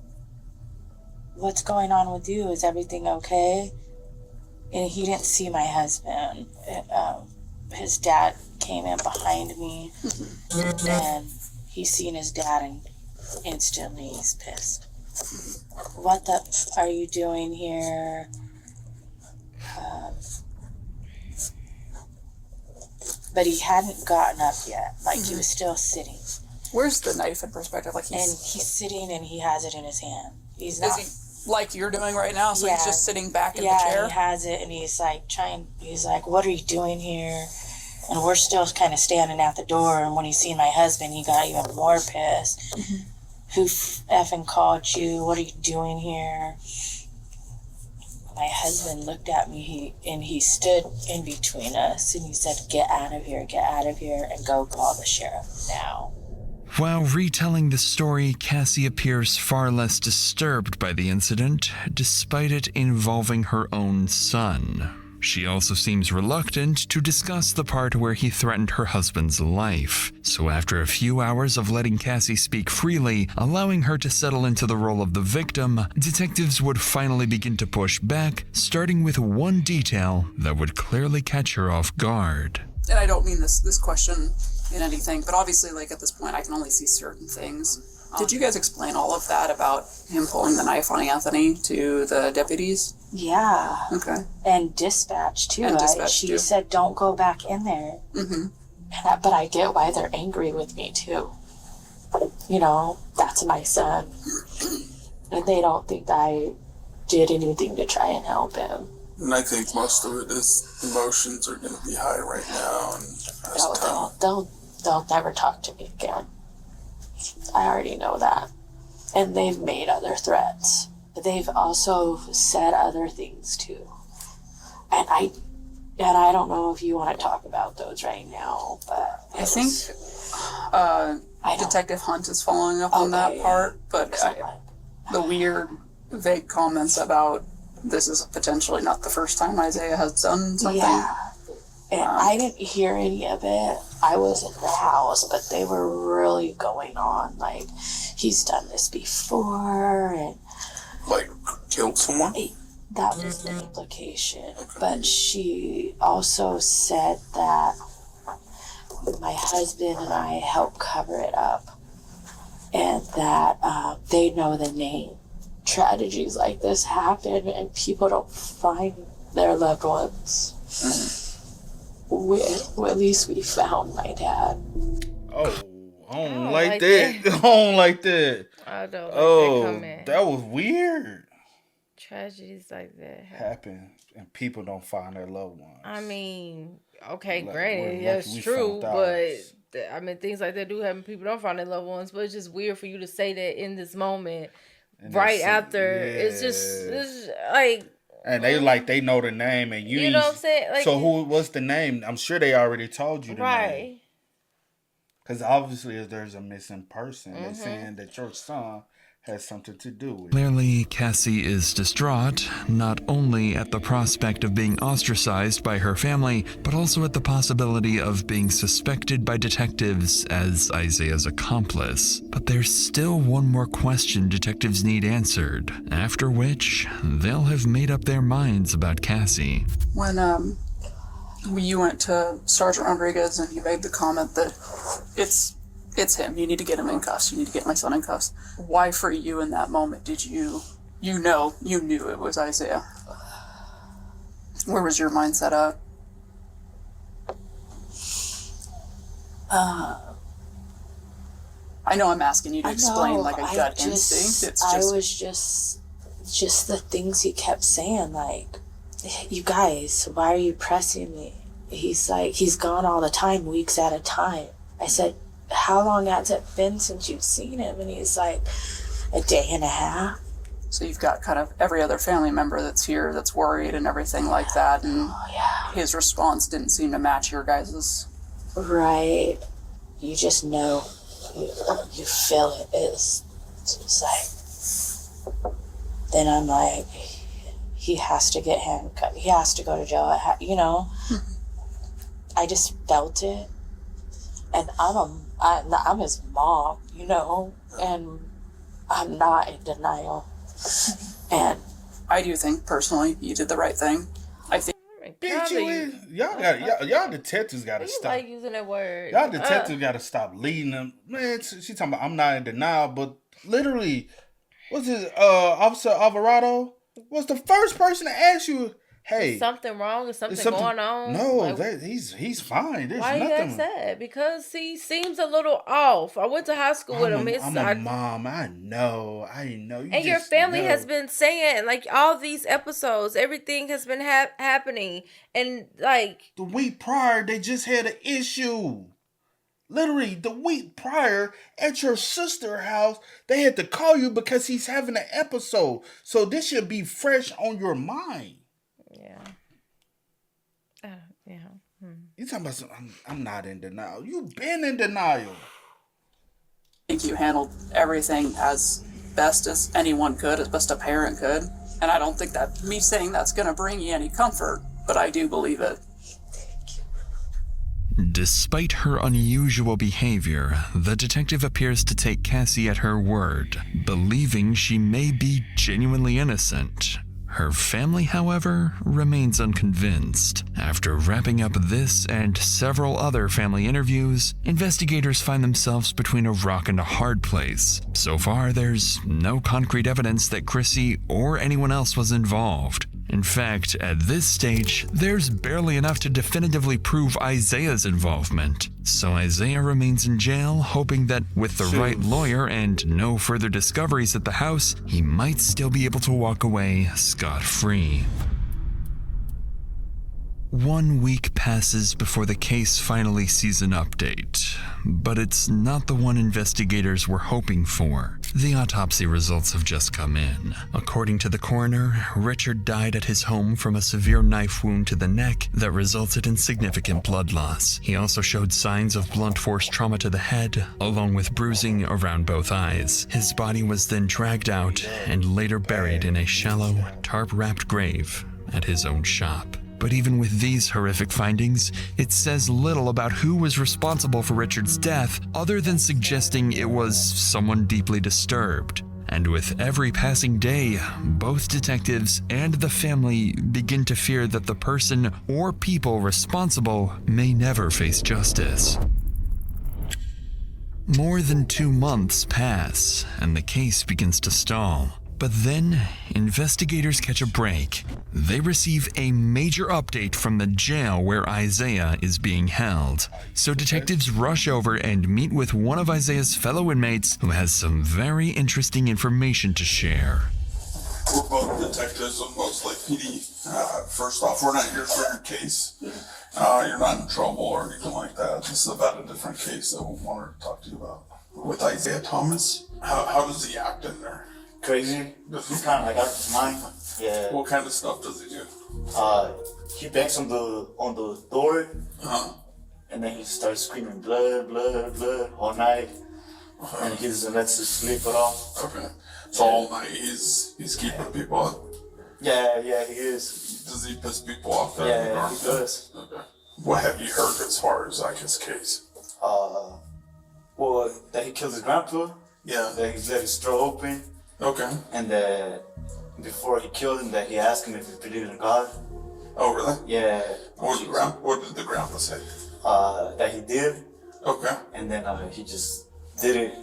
what's going on with you? Is everything okay? And he didn't see my husband. His dad came in behind me, and he's seen his dad, and instantly he's pissed. What the are you doing here? But he hadn't gotten up yet. Like, he was still sitting. Where's the knife in perspective? And he's sitting, and he has it in his hand. He's not... Is he like you're doing right now? So he's just sitting back in the chair? Yeah, he has it, and he's like, what are you doing here? And we're still kind of standing at the door, and when he seen my husband, he got even more pissed. Who effing called you? What are you doing here? My husband looked at me, and he stood in between us, and he said, get out of here, and go call the sheriff now. While retelling the story, Cassie appears far less disturbed by the incident, despite it involving her own son. She also seems reluctant to discuss the part where he threatened her husband's life. So after a few hours of letting Cassie speak freely, allowing her to settle into the role of the victim, detectives would finally begin to push back, starting with one detail that would clearly catch her off guard. And I don't mean this question in anything, but obviously, like, at this point, I can only see certain things. Did you guys explain all of that about him pulling the knife on Anthony to the deputies? Yeah. Okay. And dispatch, too. She said, don't go back in there. But I get why they're angry with me, too. You know, that's my son. And they don't think I did anything to try and help him. And I think most of it is emotions are going to be high right now. And They'll never talk to me again. I already know that. And they've made other threats. They've also said other things too. And I don't know if you want to talk about those right now, but I think Detective Hunt is following up on that part, but the weird, vague comments about this is potentially not the first time Isaiah has done something. Yeah. And I didn't hear any of it. I was in the house, but they were really going on. Like, he's done this before, and like killed someone. That was the implication. But she also said that my husband and I helped cover it up, and that they know the name. Tragedies like this happen, and people don't find their loved ones. At least we found my dad. Oh, I don't like that. I don't like that. I don't like that comment. That was weird. Tragedies like that happen, and people don't find their loved ones. I mean, okay, Like, granted, we're that's lucky we true, found but I mean, things like that do happen. People don't find their loved ones, but it's just weird for you to say that in this moment, And right that's- after. yeah. It's just like. And they know the name, and You know what I'm saying? Like, so what's the name? I'm sure they already told you the name. Right. Because obviously, if there's a missing person, they're saying that your son has something to do with it. Clearly, Cassie is distraught, not only at the prospect of being ostracized by her family, but also at the possibility of being suspected by detectives as Isaiah's accomplice. But there's still one more question detectives need answered, after which they'll have made up their minds about Cassie. When you went to Sergeant Rodriguez and you made the comment that it's him, you need to get him in cuffs, you need to get my son in cuffs. Why for you in that moment did you knew it was Isaiah? Where was your mindset at? I know I'm asking you to explain like a gut instinct. It's just I was just the things he kept saying, like, you guys, why are you pressing me? He's like, he's gone all the time, weeks at a time. I said, how long has it been since you've seen him? And he's like, a day and a half. So you've got kind of every other family member that's here that's worried and everything like that, and his response didn't seem to match your guys's. Right. You just know. You feel it. It's like, then I'm like, he has to get handcuffed. He has to go to jail. I just felt it. And I'm his mom, and I'm not in denial. And I do think personally you did the right thing. I think y'all detectives gotta stop. Like using that word. Y'all detectives gotta stop leading them. Man, she talking about I'm not in denial, but literally, what's it? Officer Alvarado was the first person to ask you, "Hey, is something wrong? Is something going on?" No, like, he's fine. There's why nothing. you got sad? Because he seems a little off. I went to high school with him. I'm a mom. I know. And your family has been saying, like, all these episodes, everything has been happening, and like the week prior, they just had an issue. Literally, the week prior at your sister's house, they had to call you because he's having an episode. So this should be fresh on your mind. You talking about something? I'm not in denial. You've been in denial. I think you handled everything as best as anyone could, as best a parent could. And I don't think that me saying that's going to bring you any comfort, but I do believe it. Despite her unusual behavior, the detective appears to take Cassie at her word, believing she may be genuinely innocent. Her family, however, remains unconvinced. After wrapping up this and several other family interviews, investigators find themselves between a rock and a hard place. So far, there's no concrete evidence that Chrissy or anyone else was involved. In fact, at this stage, there's barely enough to definitively prove Isaiah's involvement. So Isaiah remains in jail, hoping that with the right lawyer and no further discoveries at the house, he might still be able to walk away scot-free. 1 week passes before the case finally sees an update, but it's not the one investigators were hoping for. The autopsy results have just come in. According to the coroner, Richard died at his home from a severe knife wound to the neck that resulted in significant blood loss. He also showed signs of blunt force trauma to the head, along with bruising around both eyes. His body was then dragged out and later buried in a shallow, tarp-wrapped grave at his own shop. But even with these horrific findings, it says little about who was responsible for Richard's death other than suggesting it was someone deeply disturbed. And with every passing day, both detectives and the family begin to fear that the person or people responsible may never face justice. More than 2 months pass, and the case begins to stall. But then, investigators catch a break. They receive a major update from the jail where Isaiah is being held. So detectives rush over and meet with one of Isaiah's fellow inmates who has some very interesting information to share. We're both detectives with Most Lake PD. First off, we're not here for your case. You're not in trouble or anything like that. This is about a different case that we wanted to talk to you about. With Isaiah Thomas, how does he act in there? Crazy. He's kind of like out of his mind. Yeah. What kind of stuff does he do? He bangs on the door, and then he starts screaming blood, blood, blood all night, and he doesn't let us sleep at all. Okay. So all night he's keeping people up. Yeah, he is. Does he piss people off there? Yeah, he does. Okay. What have you heard as far as like his case? Well, that he killed his grandpa. Yeah. That he let his throat open. Okay. And that before he killed him, that he asked him if he believed in God. Oh, really? Yeah. What did the grandpa say? That he did. Okay. And then he just did it.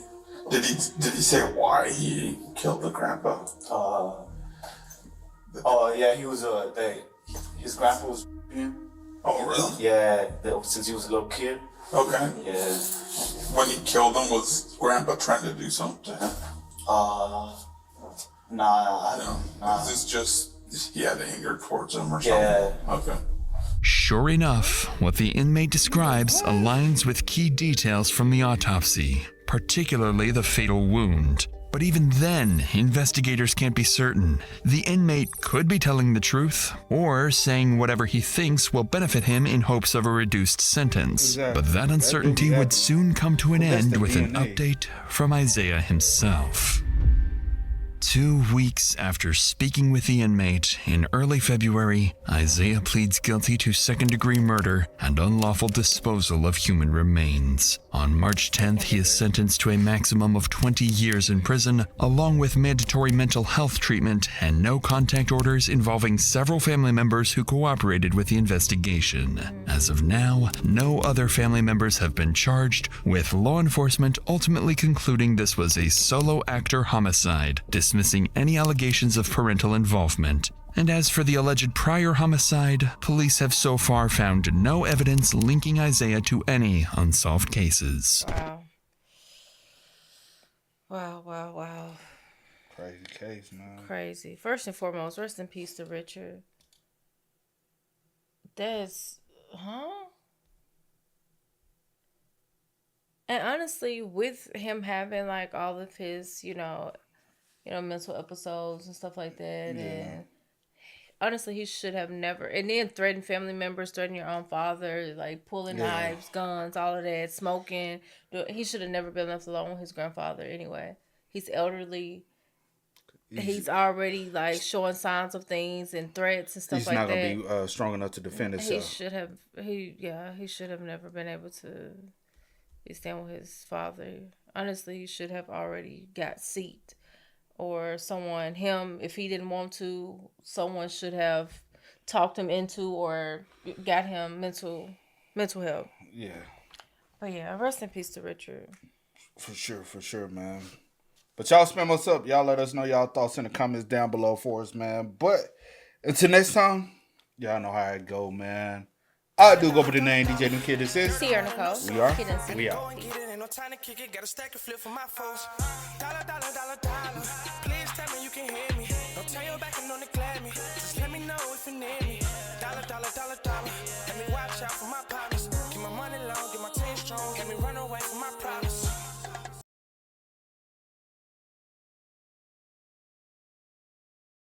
Did he say why he killed the grandpa? Yeah, he was his grandpa was him. Oh, really? Yeah, since he was a little kid. Okay. Yeah. When he killed him, was grandpa trying to do something to him? Nah. Is this just he had anger towards him or something? Yeah. Okay. Sure enough, what the inmate describes aligns with key details from the autopsy, particularly the fatal wound. But even then, investigators can't be certain. The inmate could be telling the truth, or saying whatever he thinks will benefit him in hopes of a reduced sentence. Exactly. But that uncertainty would soon come to an end with an update from Isaiah himself. 2 weeks after speaking with the inmate in early February, Isaiah pleads guilty to second-degree murder and unlawful disposal of human remains. On March 10th, he is sentenced to a maximum of 20 years in prison, along with mandatory mental health treatment and no-contact orders involving several family members who cooperated with the investigation. As of now, no other family members have been charged, with law enforcement ultimately concluding this was a solo actor homicide, dismissing any allegations of parental involvement. And as for the alleged prior homicide, police have so far found no evidence linking Isaiah to any unsolved cases. Wow. Crazy case, man. Crazy. First and foremost, rest in peace to Richard. And honestly, with him having like all of his, mental episodes and stuff like that, and honestly, he should have never. And then threatening family members, threatening your own father, like pulling knives, guns, all of that, smoking. He should have never been left alone with his grandfather anyway. He's elderly. He's already like showing signs of things and threats and stuff like that. He's not gonna be strong enough to defend himself. He should have never been able to stand with his father. Honestly, he should have already got seat. Or someone, if he didn't want to, someone should have talked him into or got him mental help. Yeah. But yeah, rest in peace to Richard. For sure, man. But y'all spam us up. Y'all let us know y'all thoughts in the comments down below for us, man. But until next time, y'all know how it go, man. I do go by the name DJ New Kid. This is Sierra Nicole. We are. We out. Time to kick it, got a stack of flip for my folks. Dollar. Please tell me you can hear me. Don't turn your back and don't neglect me. Just let me know if you need me. Dollar. Had me run